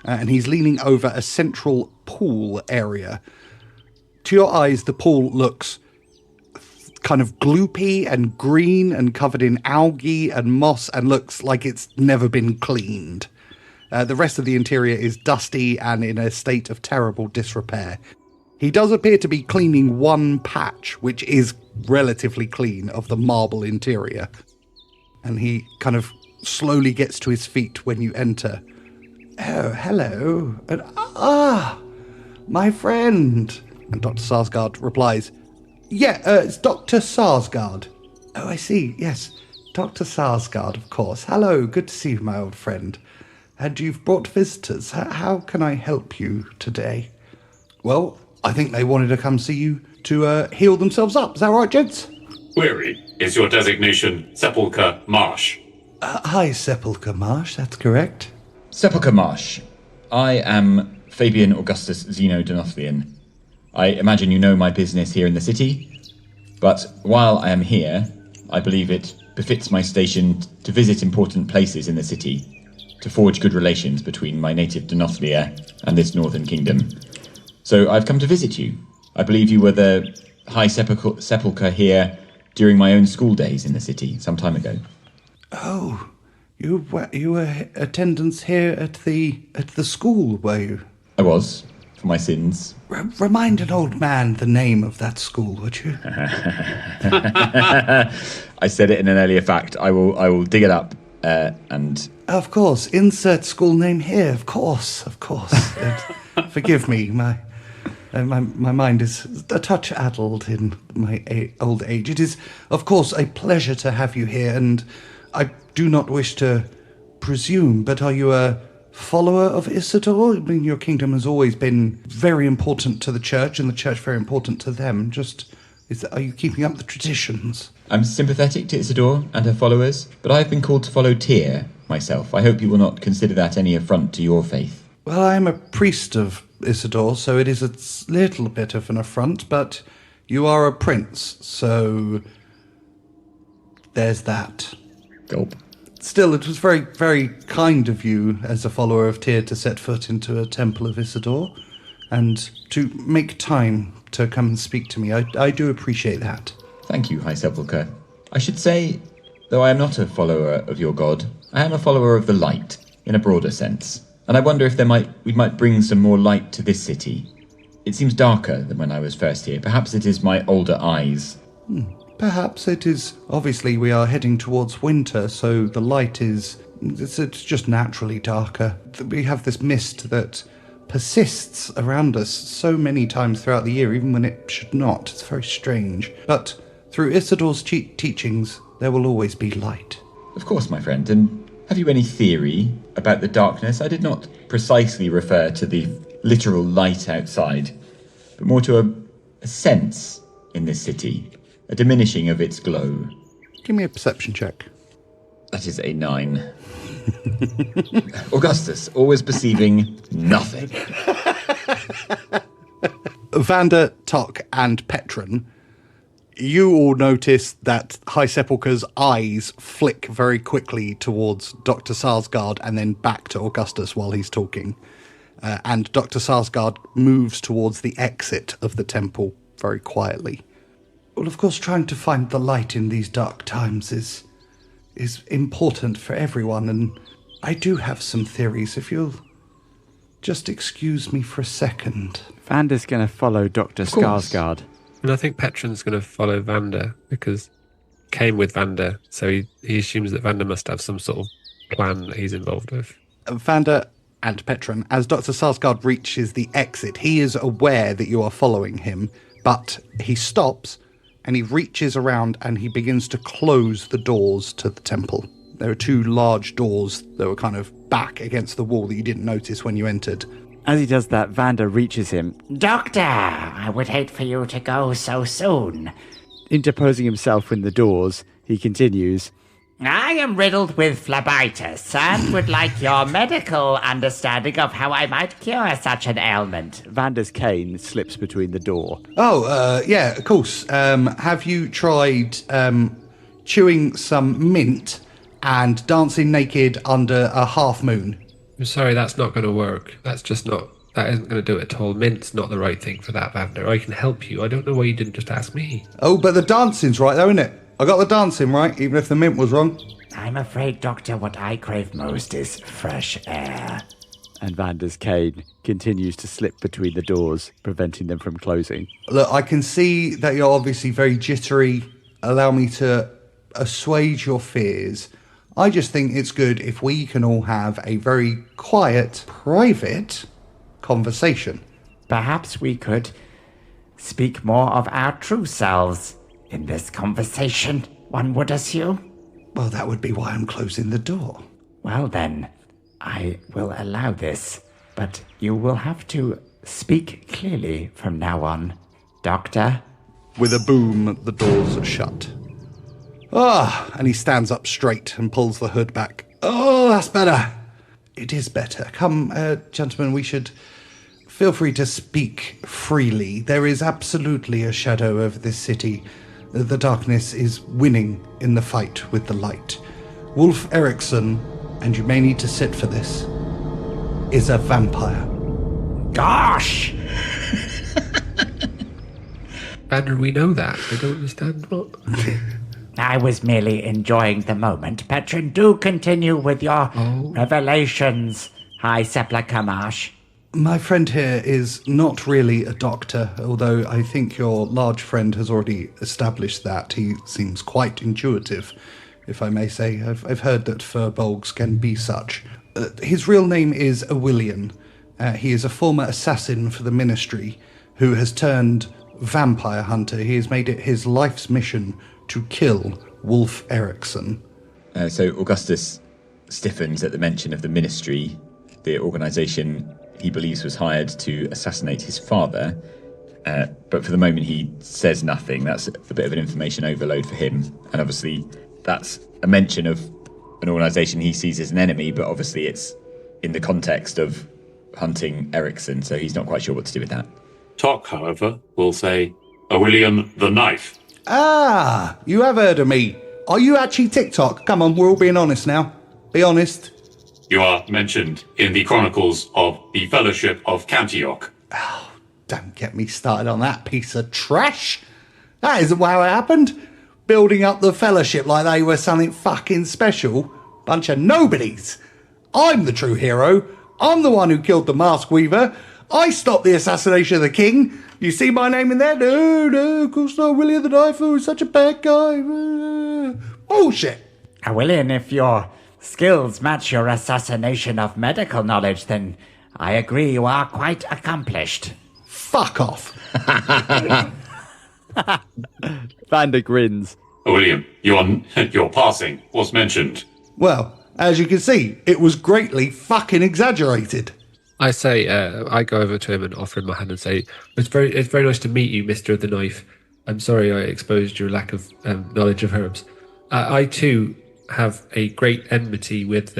and he's leaning over a central pool area. To your eyes, the pool looks kind of gloopy and green and covered in algae and moss and looks like it's never been cleaned. The rest of the interior is dusty and in a state of terrible disrepair. He does appear to be cleaning one patch, which is relatively clean, of the marble interior. And he kind of slowly gets to his feet when you enter. Oh, hello. And, my friend. And Dr. Sarsgaard replies, yeah, it's Dr. Sarsgaard. Oh, I see. Yes, Dr. Sarsgaard, of course. Hello, good to see you, my old friend. And you've brought visitors. How can I help you today? Well, I think they wanted to come see you to heal themselves up. Is that right, gents? Query, Is your designation Sepulchre Marsh? Hi, Sepulchre Marsh, that's correct. Sepulchre Marsh. I am Fabian Augustus Zeno Donothlian. I imagine you know my business here in the city, but while I am here, I believe it befits my station to visit important places in the city, to forge good relations between my native Donothlia and this northern kingdom. So I've come to visit you. I believe you were the High Sepulchre here during my own school days in the city some time ago. Oh, you were attendance here at the school, were you? I was, for my sins. Remind an old man the name of that school, would you? I said it in an earlier fact. I will dig it up and... Of course, insert school name here, of course. Forgive me, my mind is a touch addled in my old age. It is, of course, a pleasure to have you here, and I do not wish to presume, but are you a follower of Isidore? I mean, your kingdom has always been very important to the church, and the church very important to them. Are you keeping up the traditions? I'm sympathetic to Isidore and her followers, but I've been called to follow Tyr myself. I hope you will not consider that any affront to your faith. Well, I am a priest of Isidore, so it is a little bit of an affront, but you are a prince, so there's that. Gulp. Still, it was very, very kind of you, as a follower of Tyr, to set foot into a temple of Isidore, and to make time to come and speak to me. I do appreciate that. Thank you, High Sepulchre. I should say, though I am not a follower of your god, I am a follower of the light, in a broader sense. And I wonder if we might bring some more light to this city. It seems darker than when I was first here. Perhaps it is my older eyes. Perhaps it is. Obviously, we are heading towards winter, so the light it's just naturally darker. We have this mist that persists around us so many times throughout the year, even when it should not. It's very strange. But through Isidore's teachings, there will always be light. Of course, my friend. And have you any theory about the darkness? I did not precisely refer to the literal light outside, but more to a sense in this city, a diminishing of its glow. Give me a perception check. That is a 9. Augustus, always perceiving nothing. Vander, Tock, and Petron, you all notice that High Sepulchre's eyes flick very quickly towards Dr. Sarsgaard and then back to Augustus while he's talking. And Dr. Sarsgaard moves towards the exit of the temple very quietly. Well, of course, trying to find the light in these dark times is important for everyone, and I do have some theories. If you'll just excuse me for a second. Vander's going to follow Dr. Skarsgård. And I think Petron's going to follow Vander because came with Vander, so he assumes that Vander must have some sort of plan that he's involved with. Vander and Petron, as Dr. Sarsgaard reaches the exit, he is aware that you are following him, but he stops and he reaches around and he begins to close the doors to the temple. There are 2 large doors that were kind of back against the wall that you didn't notice when you entered. As he does that, Vander reaches him. Doctor, I would hate for you to go so soon. Interposing himself in the doors, he continues. I am riddled with phlebitis and would like your medical understanding of how I might cure such an ailment. Vander's cane slips between the door. Yeah, of course. Have you tried chewing some mint and dancing naked under a half moon? I'm sorry, that's not going to work. That isn't going to do it at all. Mint's not the right thing for that, Vander. I can help you. I don't know why you didn't just ask me. Oh, but the dancing's right, though, isn't it? I got the dancing right, even if the mint was wrong. I'm afraid, Doctor, what I crave most is fresh air. And Vander's cane continues to slip between the doors, preventing them from closing. Look, I can see that you're obviously very jittery. Allow me to assuage your fears. I just think it's good if we can all have a very quiet, private conversation. Perhaps we could speak more of our true selves in this conversation, one would assume. Well, that would be why I'm closing the door. Well then, I will allow this, but you will have to speak clearly from now on, Doctor. With a boom, the doors shut. Ah, and he stands up straight and pulls the hood back. Oh, that's better. It is better. Come, gentlemen, we should feel free to speak freely. There is absolutely a shadow over this city. The darkness is winning in the fight with the light. Wolf Eriksson, and you may need to sit for this, is a vampire. Gosh! Vander, we know that. I don't understand what. I was merely enjoying the moment. Petron, do continue with your revelations, High Sepulchre Marsh. My friend here is not really a doctor, although I think your large friend has already established that. He seems quite intuitive, if I may say. I've heard that furbolgs can be such. His real name is Awillian. He is a former assassin for the Ministry who has turned vampire hunter. He has made it his life's mission to kill Wolf Eriksson. So Augustus stiffens at the mention of the Ministry, the organisation he believes was hired to assassinate his father. But for the moment, he says nothing. That's a bit of an information overload for him. And obviously, that's a mention of an organisation he sees as an enemy, but obviously it's in the context of hunting Eriksson, so he's not quite sure what to do with that. Tock, however, will say, William the Knife. Ah, you have heard of me. Are you actually TikTok? Come on, we're all being honest now. Be honest. You are mentioned in the chronicles of the Fellowship of Cantioch. Oh, don't get me started on that piece of trash. That isn't how it happened. Building up the Fellowship like they were something fucking special. Bunch of nobodies. I'm the true hero. I'm the one who killed the Mask Weaver. I stopped the assassination of the king. You see my name in there? No, of course not. William the Knife, who's such a bad guy. Bullshit. William, if your skills match your assassination of medical knowledge, then I agree you are quite accomplished. Fuck off. Vander grins. William, your passing was mentioned. Well, as you can see, it was greatly fucking exaggerated. I say, I go over to him and offer him my hand and say, it's very nice to meet you, Mr. of the Knife. I'm sorry I exposed your lack of knowledge of herbs. I too have a great enmity with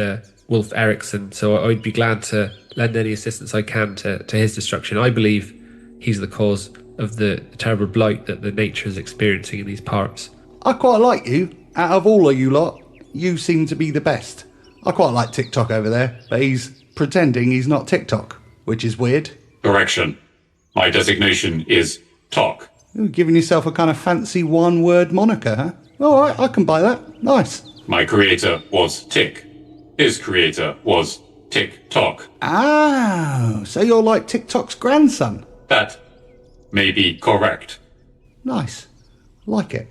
Wolf Eriksson, so I'd be glad to lend any assistance I can to his destruction. I believe he's the cause of the terrible blight that the nature is experiencing in these parts. I quite like you. Out of all of you lot, you seem to be the best. I quite like TikTok over there, but he's pretending he's not TikTok, which is weird. Correction. My designation is Tock. You're giving yourself a kind of fancy one-word moniker, huh? All right, I can buy that. Nice. My creator was Tick. His creator was Tick-Tock. Ah, so you're like TikTok's grandson. That may be correct. Nice. Like it.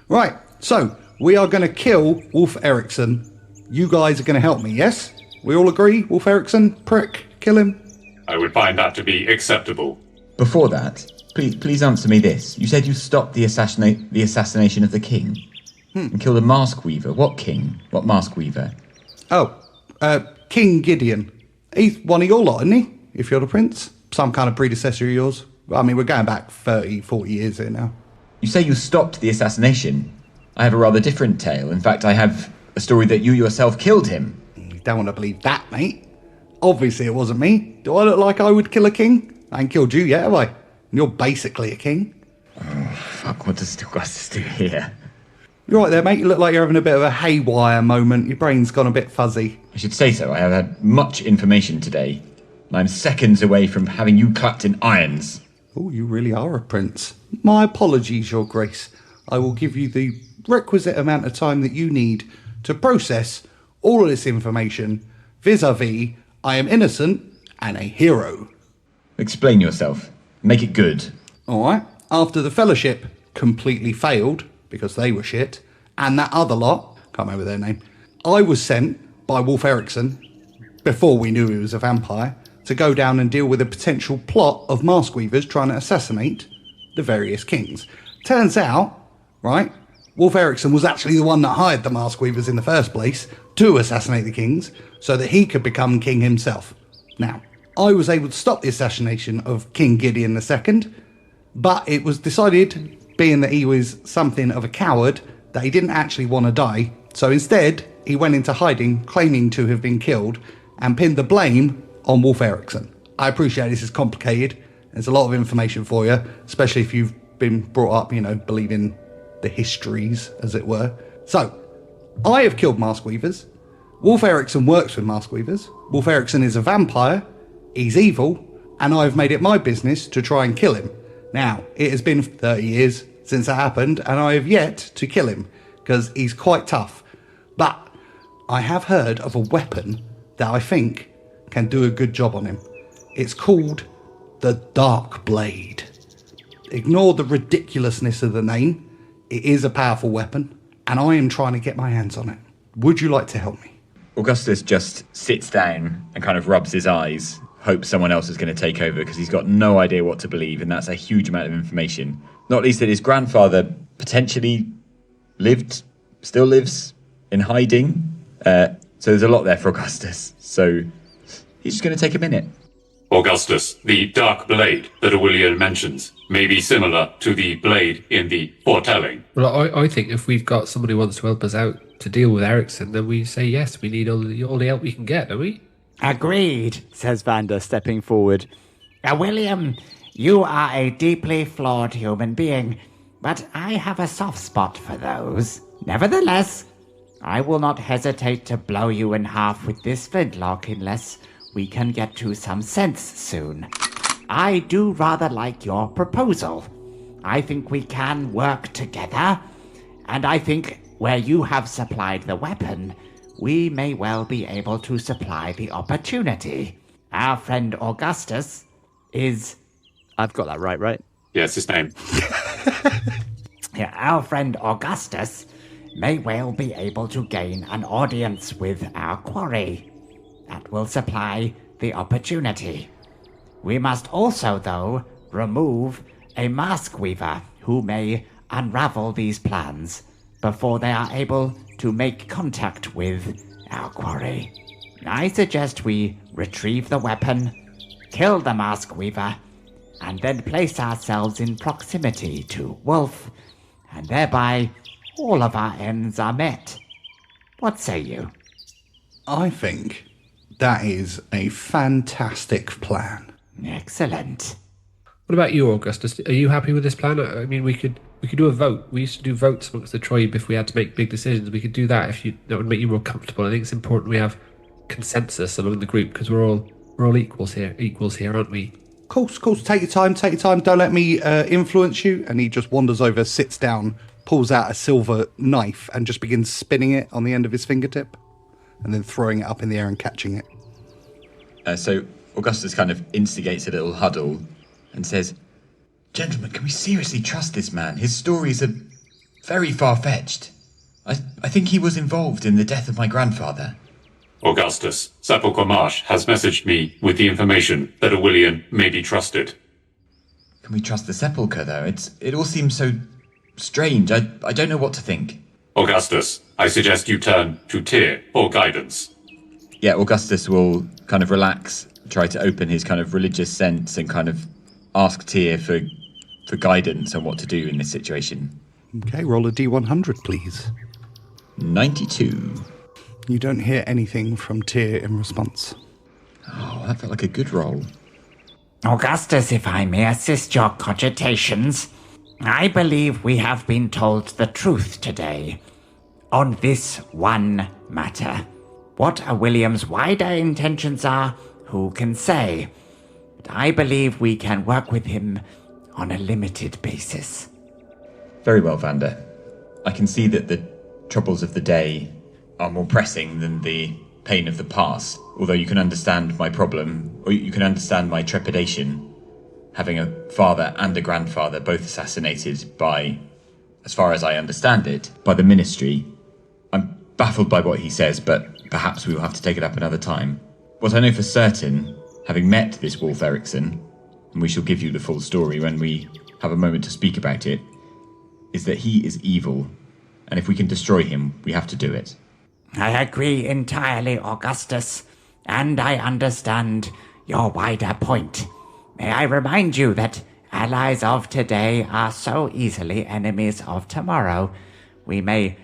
Right, so we are going to kill Wolf Eriksson. You guys are going to help me, yes? We all agree? Wolf Eriksson, prick, kill him? I would find that to be acceptable. Before that, please answer me this. You said you stopped the assassination of the king and killed a Mask Weaver. What king? What Mask Weaver? Oh, King Gideon. He's one of your lot, isn't he? If you're the prince. Some kind of predecessor of yours. I mean, we're going back 30, 40 years here now. You say you stopped the assassination. I have a rather different tale. In fact, I have a story that you yourself killed him. You don't want to believe that, mate. Obviously it wasn't me. Do I look like I would kill a king? I ain't killed you yet, have I? And you're basically a king. Oh, fuck, what does Augustus do here? You're right there, mate. You look like you're having a bit of a haywire moment. Your brain's gone a bit fuzzy. I should say so. I have had much information today. And I'm seconds away from having you clapped in irons. Oh, you really are a prince. My apologies, Your Grace. I will give you the requisite amount of time that you need to process all of this information vis-a-vis I am innocent and a hero. Explain yourself. Make it good. All right. After the Fellowship completely failed, because they were shit, and that other lot, can't remember their name, I was sent by Wolf Eriksson, before we knew he was a vampire, to go down and deal with a potential plot of Mask Weavers trying to assassinate the various kings. Turns out, right, Wolf Eriksson was actually the one that hired the Mask Weavers in the first place to assassinate the kings so that he could become king himself. Now, I was able to stop the assassination of King Gideon II, but it was decided, being that he was something of a coward, that he didn't actually want to die, so instead he went into hiding, claiming to have been killed, and pinned the blame on Wolf Eriksson. I appreciate this is complicated. There's a lot of information for you, especially if you've been brought up, believing the histories, as it were. So, I have killed Mask Weavers. Wolf Eriksson works with Mask Weavers. Wolf Eriksson is a vampire. He's evil. And I've made it my business to try and kill him. Now, it has been 30 years since that happened, and I have yet to kill him, because he's quite tough. But I have heard of a weapon that I think can do a good job on him. It's called the Dark Blade. Ignore the ridiculousness of the name. It is a powerful weapon, and I am trying to get my hands on it. Would you like to help me? Augustus just sits down and kind of rubs his eyes, hopes someone else is going to take over because he's got no idea what to believe, and that's a huge amount of information. Not least that his grandfather potentially still lives in hiding. So there's a lot there for Augustus. So he's just going to take a minute. Augustus, the dark blade that Awillian mentions may be similar to the blade in the foretelling. Well, I think if we've got somebody who wants to help us out to deal with Eriksson, then we say yes, we need all the help we can get, don't we? Agreed, says Vander, stepping forward. William, you are a deeply flawed human being, but I have a soft spot for those. Nevertheless, I will not hesitate to blow you in half with this flintlock unless we can get to some sense soon. I do rather like your proposal. I think we can work together, and I think where you have supplied the weapon, we may well be able to supply the opportunity. Our friend Augustus is... I've got that right? Yeah, it's his name. Yeah, our friend Augustus may well be able to gain an audience with our quarry. That will supply the opportunity. We must also, though, remove a mask weaver who may unravel these plans before they are able to make contact with our quarry. I suggest we retrieve the weapon, kill the mask weaver, and then place ourselves in proximity to Wolf, and thereby all of our ends are met. What say you? I think that is a fantastic plan. Excellent. What about you, Augustus? Are you happy with this plan? I mean, we could do a vote. We used to do votes amongst the tribe if we had to make big decisions. We could do that that would make you more comfortable. I think it's important we have consensus among the group because we're all equals here, aren't we? Of course. Take your time. Don't let me influence you. And he just wanders over, sits down, pulls out a silver knife and just begins spinning it on the end of his fingertip and then throwing it up in the air and catching it. So Augustus kind of instigates a little huddle and says, "Gentlemen, can we seriously trust this man? His stories are very far-fetched. I think he was involved in the death of my grandfather." Augustus, Sepulchre Marsh has messaged me with the information that Awillian may be trusted. Can we trust the Sepulchre, though? It all seems so strange. I don't know what to think. Augustus, I suggest you turn to Tyr for guidance. Yeah, Augustus will kind of relax, try to open his kind of religious sense and kind of ask Tyr for guidance on what to do in this situation. Okay, roll a D100, please. 92. You don't hear anything from Tyr in response. Oh, that felt like a good roll. Augustus, if I may assist your cogitations, I believe we have been told the truth today on this one matter. What William's wider intentions are, who can say? But I believe we can work with him on a limited basis. Very well, Vander. I can see that the troubles of the day are more pressing than the pain of the past, although you can understand my problem, or you can understand my trepidation, having a father and a grandfather both assassinated by, as far as I understand it, by the Ministry. I'm baffled by what he says, but perhaps we will have to take it up another time. What I know for certain, having met this Wolf Eriksson, and we shall give you the full story when we have a moment to speak about it, is that he is evil, and if we can destroy him, we have to do it. I agree entirely, Augustus, and I understand your wider point. May I remind you that allies of today are so easily enemies of tomorrow, we may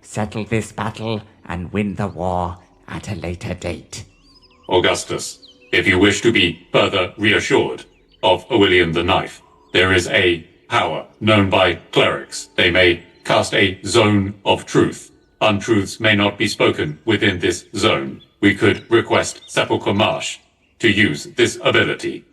settle this battle and win the war at a later date. Augustus, if you wish to be further reassured of Awillian the Knife, there is a power known by clerics. They may cast a zone of truth. Untruths may not be spoken within this zone. We could request Sepulchre Marsh to use this ability.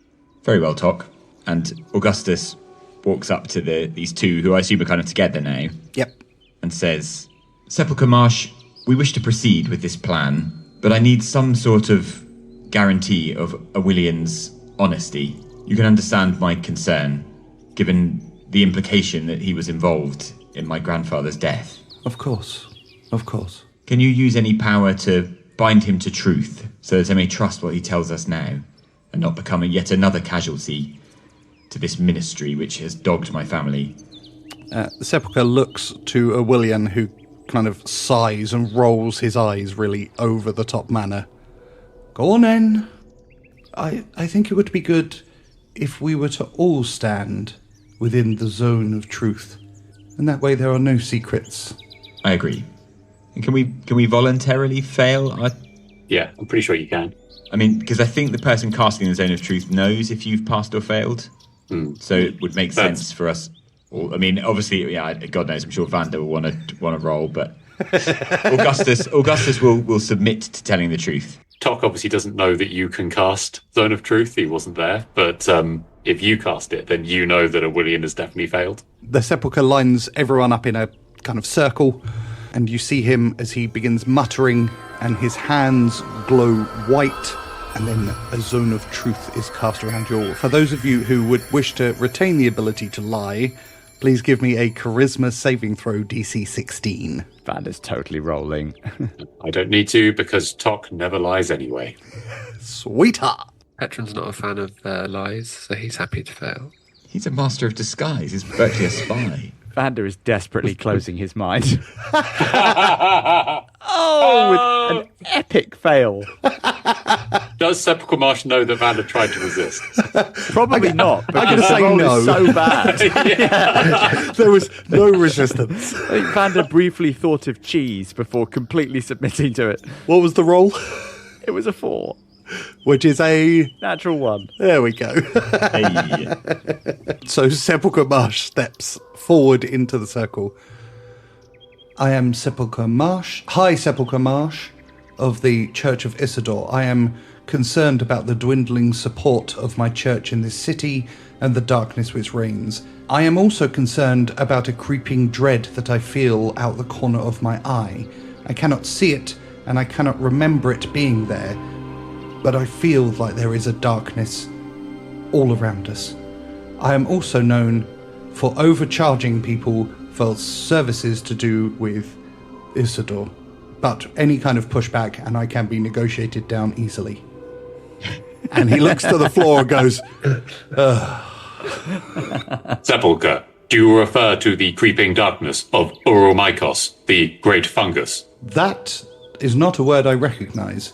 Very well, Tock. And Augustus walks up to these two, who I assume are kind of together now. Yep. And says, Sepulchre Marsh, we wish to proceed with this plan, but I need some sort of guarantee of Awillian's honesty. You can understand my concern, given the implication that he was involved in my grandfather's death. Of course. Of course. Can you use any power to bind him to truth, so that I may trust what he tells us now, and not become yet another casualty to this ministry which has dogged my family? The Sepulchre looks to Awillian, who kind of sighs and rolls his eyes really over the top manner. Go on then. I think it would be good if we were to all stand within the zone of truth, and that way there are no secrets. I agree. And can we voluntarily fail? Yeah, I'm pretty sure you can. I mean, because I think the person casting the zone of truth knows if you've passed or failed. So it would make sense for us. I mean, obviously, yeah, God knows, I'm sure Vander will want to roll, but Augustus will submit to telling the truth. Tock obviously doesn't know that you can cast Zone of Truth. He wasn't there. But if you cast it, then you know that Awillian has definitely failed. The Sepulchre lines everyone up in a kind of circle, and you see him as he begins muttering, and his hands glow white, and then a zone of truth is cast around you all. For those of you who would wish to retain the ability to lie, please give me a charisma saving throw DC 16. Vander's totally rolling. I don't need to, because Tock never lies anyway. Sweetheart! Petron's not a fan of lies, so he's happy to fail. He's a master of disguise. He's virtually a spy. Vander is desperately closing his mind. Oh, with an epic fail. Does Sepulchre Marsh know that Vander tried to resist? Probably not, I'm going because to the say roll no. is so bad. There was no resistance. I think Vander briefly thought of cheese before completely submitting to it. What was the roll? It was a 4. Which is a... Natural 1. There we go. Hey. So Sepulchre Marsh steps forward into the circle. I am Sepulchre Marsh. Hi, Sepulchre Marsh of the Church of Isidore. I am concerned about the dwindling support of my church in this city and the darkness which reigns. I am also concerned about a creeping dread that I feel out the corner of my eye. I cannot see it, and I cannot remember it being there, but I feel like there is a darkness all around us. I am also known for overcharging people for services to do with Isidore, but any kind of pushback and I can be negotiated down easily. And he looks to the floor and goes, Sepulchre, do you refer to the creeping darkness of Uromykos, the great fungus? That is not a word I recognize,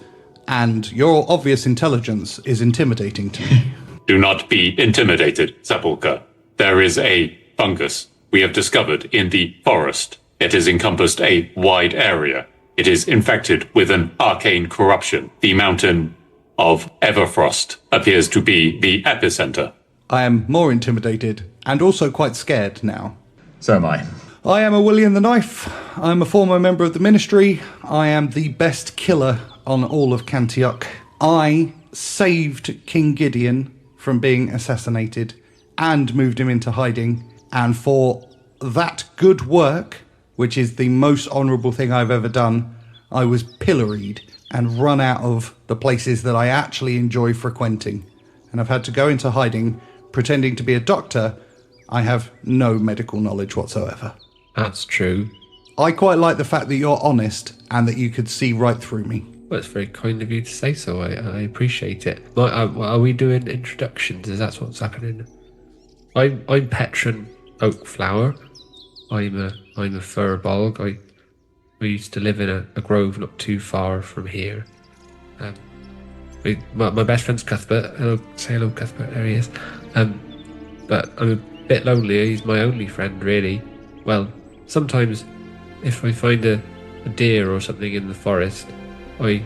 and your obvious intelligence is intimidating to me. Do not be intimidated, Sepulchre. There is a fungus we have discovered in the forest. It has encompassed a wide area. It is infected with an arcane corruption. The mountain of Everfrost appears to be the epicenter. I am more intimidated and also quite scared now. So am I. I am Awillian the Knife. I am a former member of the ministry. I am the best killer on all of Cantioch. I saved King Gideon from being assassinated and moved him into hiding. And for that good work, which is the most honourable thing I've ever done, I was pilloried and run out of the places that I actually enjoy frequenting. And I've had to go into hiding, pretending to be a doctor. I have no medical knowledge whatsoever. That's true. I quite like the fact that you're honest and that you could see right through me. Well, it's very kind of you to say so. I appreciate it. Are we doing introductions? Is that what's happening? I'm Petron Oakflower. I'm a furbolg. I used to live in a grove not too far from here. My best friend's Cuthbert. Say hello, Cuthbert. There he is. But I'm a bit lonely. He's my only friend, really. Well, sometimes if I find a deer or something in the forest, I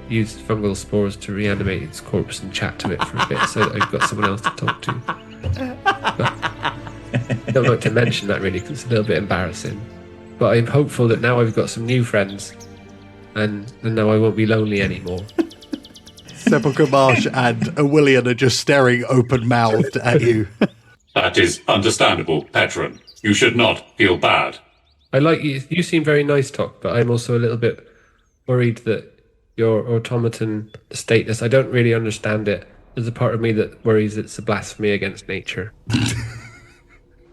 use fungal spores to reanimate its corpse and chat to it for a bit so that I've got someone else to talk to. But I don't like to mention that really because it's a little bit embarrassing. But I'm hopeful that now I've got some new friends and now I won't be lonely anymore. Sepulchre Marsh and William are just staring open-mouthed at you. That is understandable, Petron. You should not feel bad. I like you. You seem very nice, Tock, but I'm also a little bit worried that your automaton status, I don't really understand it. There's a part of me that worries it's a blasphemy against nature.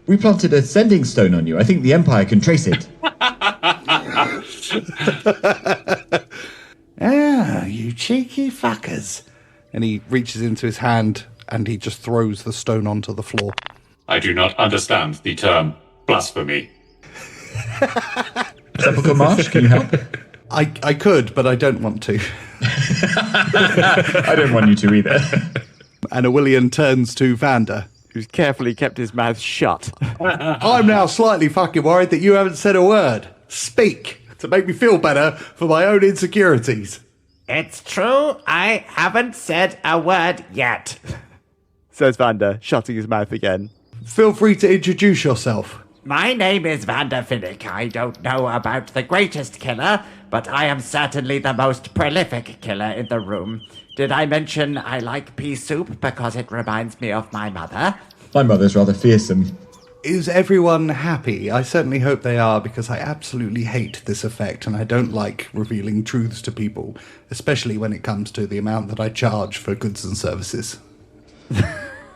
We planted a sending stone on you. I think the Empire can trace it. Ah, you cheeky fuckers. And he reaches into his hand and he just throws the stone onto the floor. I do not understand the term blasphemy. Sepulchre Marsh, can you help? I could, but I don't want to. I don't want you to either. And William turns to Vander, who's carefully kept his mouth shut. I'm now slightly fucking worried that you haven't said a word. Speak, to make me feel better for my own insecurities. It's true, I haven't said a word yet. Says Vander, shutting his mouth again. Feel free to introduce yourself. My name is Vander Finnick. I don't know about the greatest killer, but I am certainly the most prolific killer in the room. Did I mention I like pea soup because it reminds me of my mother? My mother's rather fearsome. Is everyone happy? I certainly hope they are, because I absolutely hate this effect and I don't like revealing truths to people, especially when it comes to the amount that I charge for goods and services.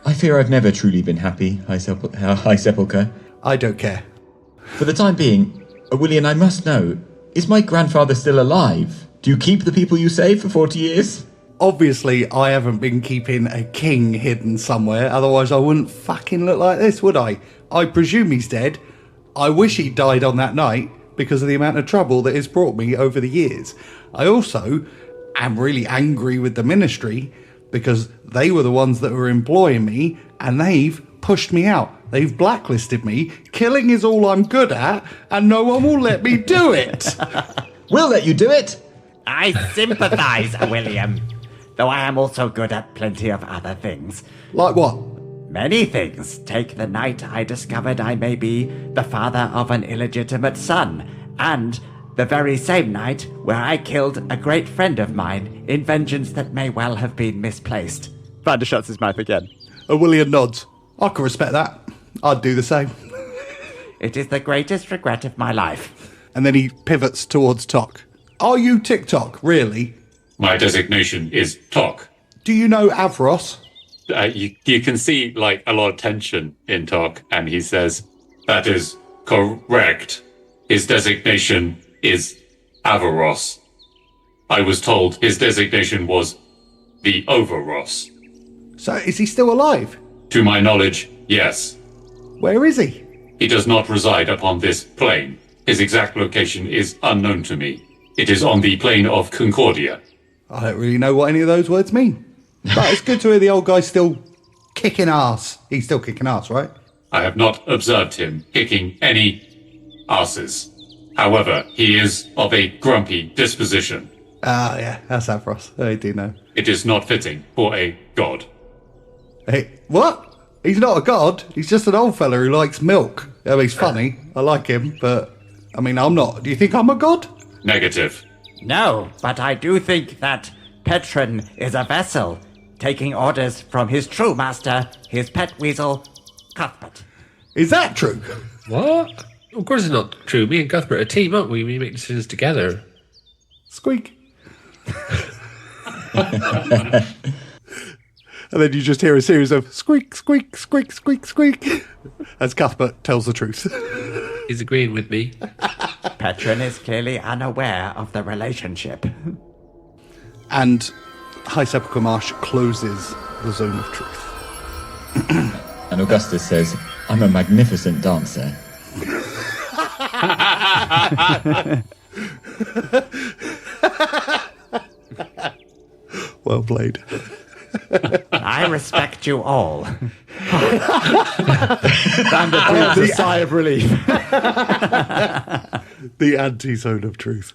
I fear I've never truly been happy, High Sepulchre. I don't care. For the time being, William, I must know, is my grandfather still alive? Do you keep the people you saved for 40 years? Obviously, I haven't been keeping a king hidden somewhere, otherwise I wouldn't fucking look like this, would I? I presume he's dead. I wish he died on that night because of the amount of trouble that it's brought me over the years. I also am really angry with the ministry because they were the ones that were employing me and they've pushed me out. They've blacklisted me. Killing is all I'm good at and no one will let me do it. We'll let you do it. I sympathise, William. Though I am also good at plenty of other things. Like what? Many things. Take the night I discovered I may be the father of an illegitimate son, and the very same night where I killed a great friend of mine in vengeance that may well have been misplaced. Vander shuts his mouth again. William nods. I can respect that. I'd do the same. It is the greatest regret of my life. And then he pivots towards Tock. Are you TikTok, really? My designation is Tock. Do you know Avros? You can see like a lot of tension in Tock, and he says, "That is correct. His designation is Avaros. I was told his designation was the Overros." So is he still alive? To my knowledge, yes. Where is he? He does not reside upon this plane. His exact location is unknown to me. It is on the plane of Concordia. I don't really know what any of those words mean. But it's good to hear the old guy's still kicking ass. He's still kicking ass, right? I have not observed him kicking any asses. However, he is of a grumpy disposition. Ah, yeah, that's Avros. I do know. It is not fitting for a god. Hey, what? He's not a god. He's just an old fella who likes milk. I mean, he's funny. I like him, but I mean, I'm not. Do you think I'm a god? Negative. No, but I do think that Petron is a vessel, taking orders from his true master, his pet weasel, Cuthbert. Is that true? What? Of course it's not true. Me and Cuthbert are a team, aren't we? We make decisions together. Squeak. And then you just hear a series of squeak, squeak, squeak, squeak, squeak, as Cuthbert tells the truth. He's agreeing with me. Petron is clearly unaware of the relationship. And High Sepulchre Marsh closes the zone of truth. And Augustus says, I'm a magnificent dancer. Well played. I respect you all. Vander breathes a sigh of relief. The anti-zone of truth.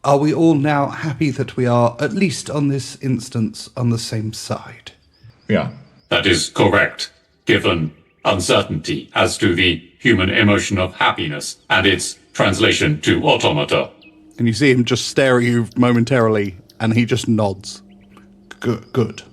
Are we all now happy that we are, at least on this instance, on the same side? Yeah. That is correct, given uncertainty as to the human emotion of happiness and its translation to automata. And you see him just stare at you momentarily, and he just nods. Good.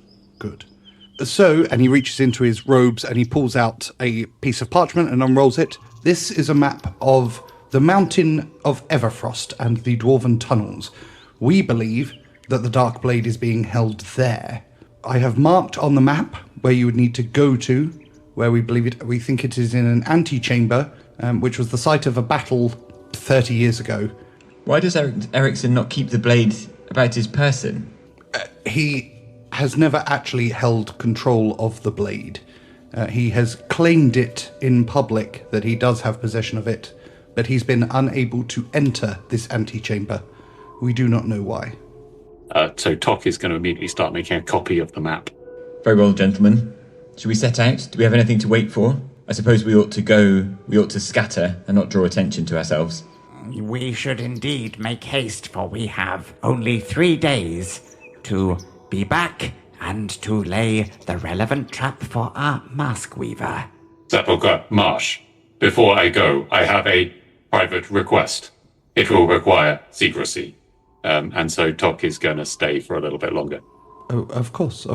So, and he reaches into his robes and he pulls out a piece of parchment and unrolls it. This is a map of the mountain of Everfrost and the Dwarven tunnels. We believe that the Dark Blade is being held there. I have marked on the map where you would need to go to, where we think it is in an antechamber, which was the site of a battle 30 years ago. Why does Ericsson not keep the blade about his person? He has never actually held control of the blade. He has claimed it in public that he does have possession of it, but he's been unable to enter this antechamber. We do not know why. So Tock is going to immediately start making a copy of the map. Very well, gentlemen. Should we set out? Do we have anything to wait for? I suppose we ought to scatter and not draw attention to ourselves. We should indeed make haste, for we have only 3 days to be back and to lay the relevant trap for our mask weaver. Sepulchre Marsh, before I go, I have a private request. It will require secrecy. And so Tock is going to stay for a little bit longer. Oh, of course.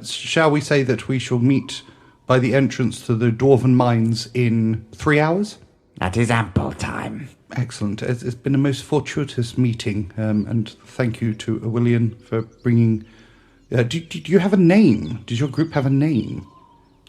Shall we say that we shall meet by the entrance to the Dwarven mines in 3 hours? That is ample time. Excellent. It's been a most fortuitous meeting, and thank you to William for bringing... Do you have a name? Does your group have a name?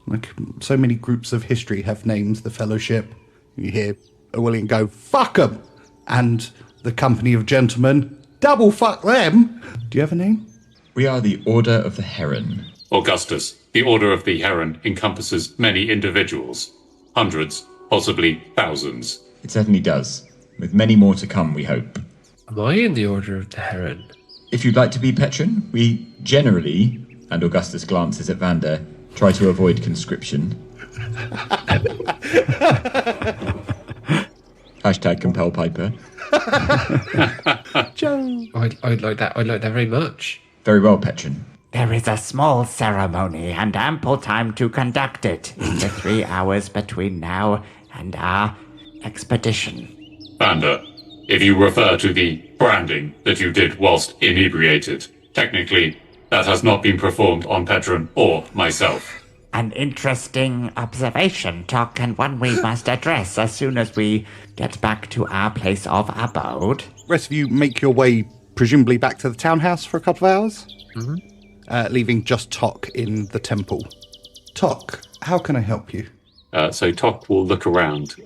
Like, so many groups of history have names. The Fellowship, you hear William go, fuck 'em! And the Company of Gentlemen, double fuck them! Do you have a name? We are the Order of the Heron. Augustus, the Order of the Heron encompasses many individuals. Hundreds, possibly thousands. It certainly does. With many more to come, we hope. Am I in the Order of the Heron? If you'd like to be patron, we generally, and Augustus glances at Vander, try to avoid conscription. Hashtag compel Piper. Joe. I'd like that. I'd like that very much. Very well, patron. There is a small ceremony and ample time to conduct it in the 3 hours between now and our expedition. Vander, if you refer to the branding that you did whilst inebriated, technically that has not been performed on Petron or myself. An interesting observation, Tock, and one we must address as soon as we get back to our place of abode. Rest of you make your way, presumably back to the townhouse for a couple of hours? Mm-hmm. Leaving just Tock in the temple. Tock, how can I help you? So Tock will look around.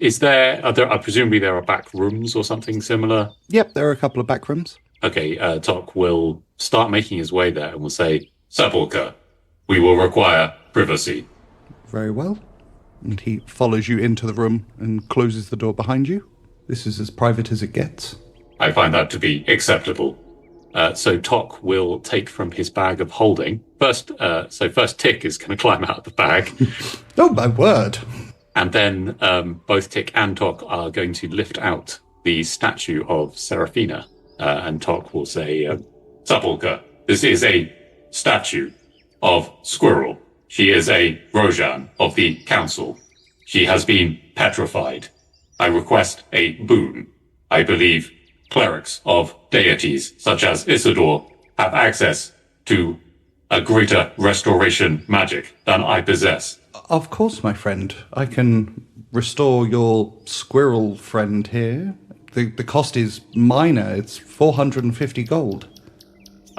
Presumably there are back rooms or something similar? Yep, there are a couple of back rooms. Okay, Tock will start making his way there and will say, Sepulchre, we will require privacy. Very well. And he follows you into the room and closes the door behind you. This is as private as it gets. I find that to be acceptable. So Tock will take from his bag of holding. First Tick is going to climb out of the bag. Oh, my word. And then both Tick and Tock are going to lift out the statue of Seraphina. And Tock will say, Sepulchre, this is a statue of Squirrel. She is a Rojan of the Council. She has been petrified. I request a boon. I believe clerics of deities such as Isidore have access to a greater restoration magic than I possess. Of course, my friend. I can restore your squirrel friend here. The cost is minor. It's 450 gold.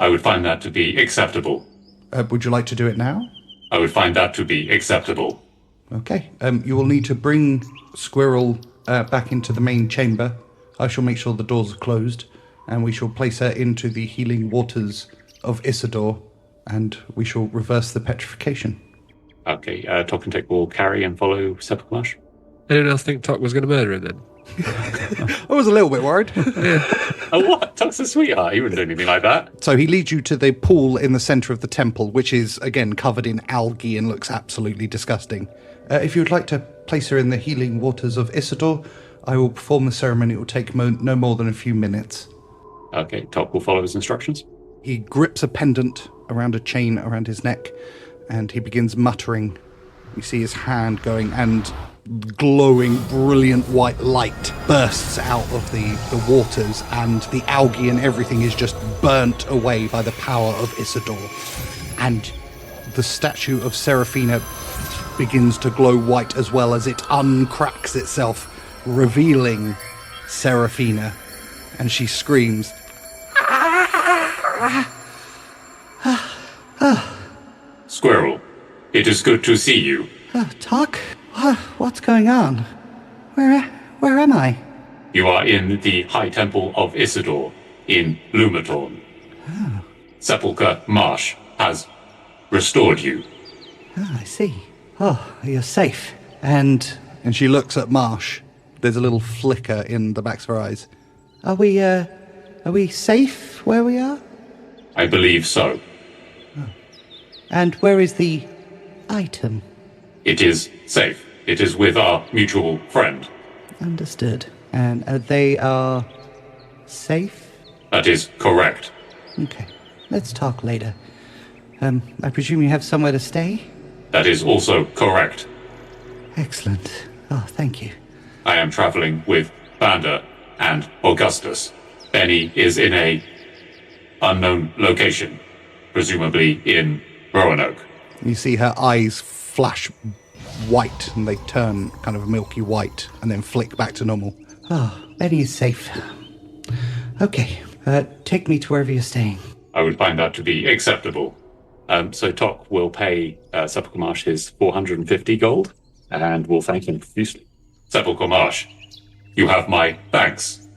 I would find that to be acceptable. Would you like to do it now? I would find that to be acceptable. Okay. You will need to bring Squirrel back into the main chamber. I shall make sure the doors are closed, and we shall place her into the healing waters of Isidore, and we shall reverse the petrification. Okay, Tock and Tick will carry and follow Sepulchre Marsh. Anyone else think Tock was going to murder him then? I was a little bit worried. Oh, what? Tock's a sweetheart. He wouldn't do anything like that. So he leads you to the pool in the centre of the temple, which is, again, covered in algae and looks absolutely disgusting. If you would like to place her in the healing waters of Isidore, I will perform the ceremony. It will take no more than a few minutes. Okay, Tock will follow his instructions. He grips a pendant around a chain around his neck, and he begins muttering. You see his hand going, and glowing, brilliant white light bursts out of the waters, and the algae and everything is just burnt away by the power of Isidore. And the statue of Seraphina begins to glow white as well as it uncracks itself, revealing Seraphina. And she screams, Squirrel, it is good to see you. Tock? What's going on? Where am I? You are in the High Temple of Isidore in Lumatorn. Sepulchre Marsh has restored you. I see. Oh, you're safe. And she looks at Marsh. There's a little flicker in the backs of her eyes. Are we safe where we are? I believe so. And where is the item? It is safe. It is with our mutual friend. Understood. And they are safe? That is correct. Okay. Let's talk later. I presume you have somewhere to stay? That is also correct. Excellent. Oh, thank you. I am traveling with Vander and Augustus. Bennie is in a unknown location, presumably in Roanoke. You see her eyes flash white, and they turn kind of milky white, and then flick back to normal. Oh, Bennie is safe. Okay, take me to wherever you're staying. I would find that to be acceptable. So Tock will pay Sepulchre Marsh his 450 gold, and will thank him profusely. Sepulchre Marsh, you have my thanks.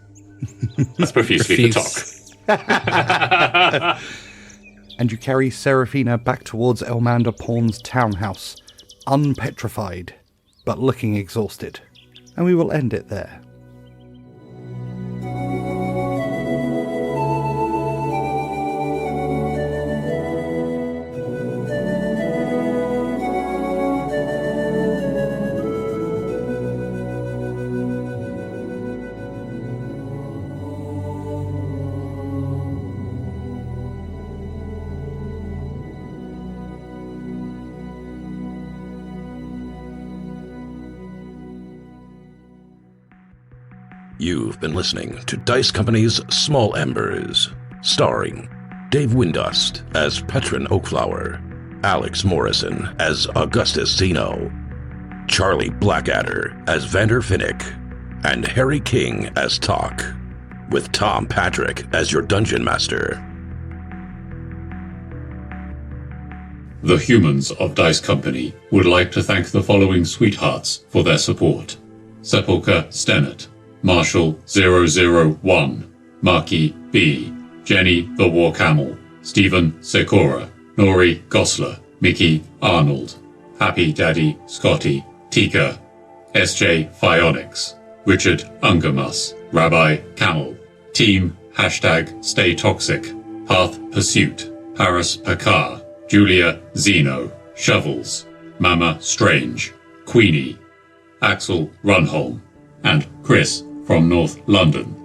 That's profusely for Tock. And you carry Seraphina back towards Elmander Pawn's townhouse, unpetrified, but looking exhausted. And we will end it there. You've been listening to Dice Company's Small Embers, starring Dave Windust as Petron Oakflower, Alex Morrison as Augustus Zeno, Charlie Blackadder as Vander Finnick, and Harry King as Tock, with Tom Patrick as your Dungeon Master. The humans of Dice Company would like to thank the following sweethearts for their support. Sepulchre Stennett, Marshall 001, Marky B, Jenny the War Camel, Stephen Sekora, Nori Gosler, Mickey Arnold, Happy Daddy Scotty, Tika, SJ Phionics, Richard Ungermus, Rabbi Camel, Team Stay Toxic, Path Pursuit, Paris Pakar, Julia Zeno, Shovels, Mama Strange, Queenie, Axel Runholm, and Chris from North London.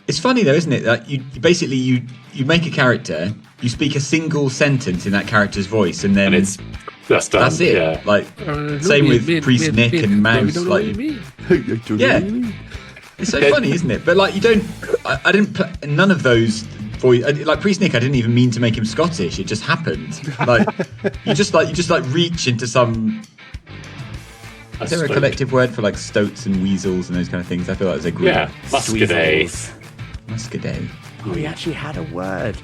It's funny though, isn't it? That you basically you make a character, you speak a single sentence in that character's voice, and then that's done. That's it. Yeah. Like same with Priest Nick and Mouse. Like, yeah, it's so funny, isn't it? But like you don't, I didn't. None of those voice, like Priest Nick, I didn't even mean to make him Scottish. It just happened. Like you just reach into some. Is there a collective word for like stoats and weasels and those kind of things? I feel like there's a group. Yeah, muscadet. Muscadet. Oh, he actually had a word.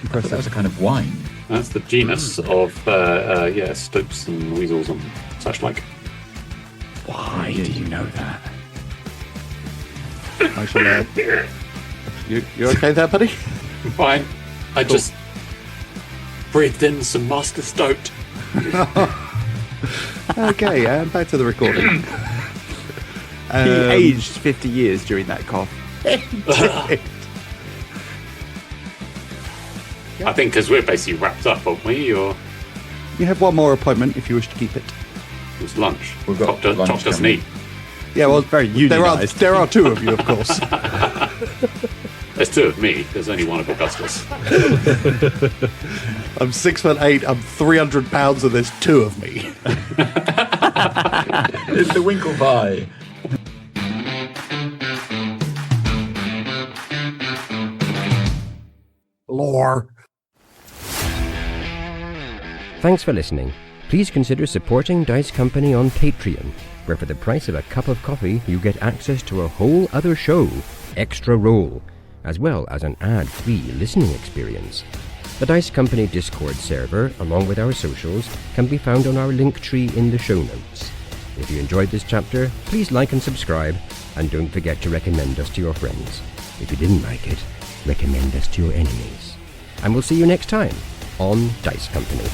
I thought that was a kind of wine. That's the genus of stoats and weasels and such like. Why do you know that? I shall, you okay there, buddy? Fine. I just breathed in some master stoat. Okay, and back to the recording. He aged 50 years during that cough. I think because we're basically wrapped up, aren't we? Or you have one more appointment if you wish to keep it. It was lunch. We've got Tock lunch doesn't coming. eat. Yeah, well, Very there unionised. are two of you, of course. There's two of me. There's only one of Augustus. I'm 6'8", I'm 300 pounds, and there's two of me. It's the Winkle pie. Lore. Thanks for listening. Please consider supporting Dice Company on Patreon, where for the price of a cup of coffee you get access to a whole other show, Extra Roll, as well as an ad-free listening experience. The Dice Company Discord server, along with our socials, can be found on our Linktree in the show notes. If you enjoyed this chapter, please like and subscribe, and don't forget to recommend us to your friends. If you didn't like it, recommend us to your enemies. And we'll see you next time on Dice Company.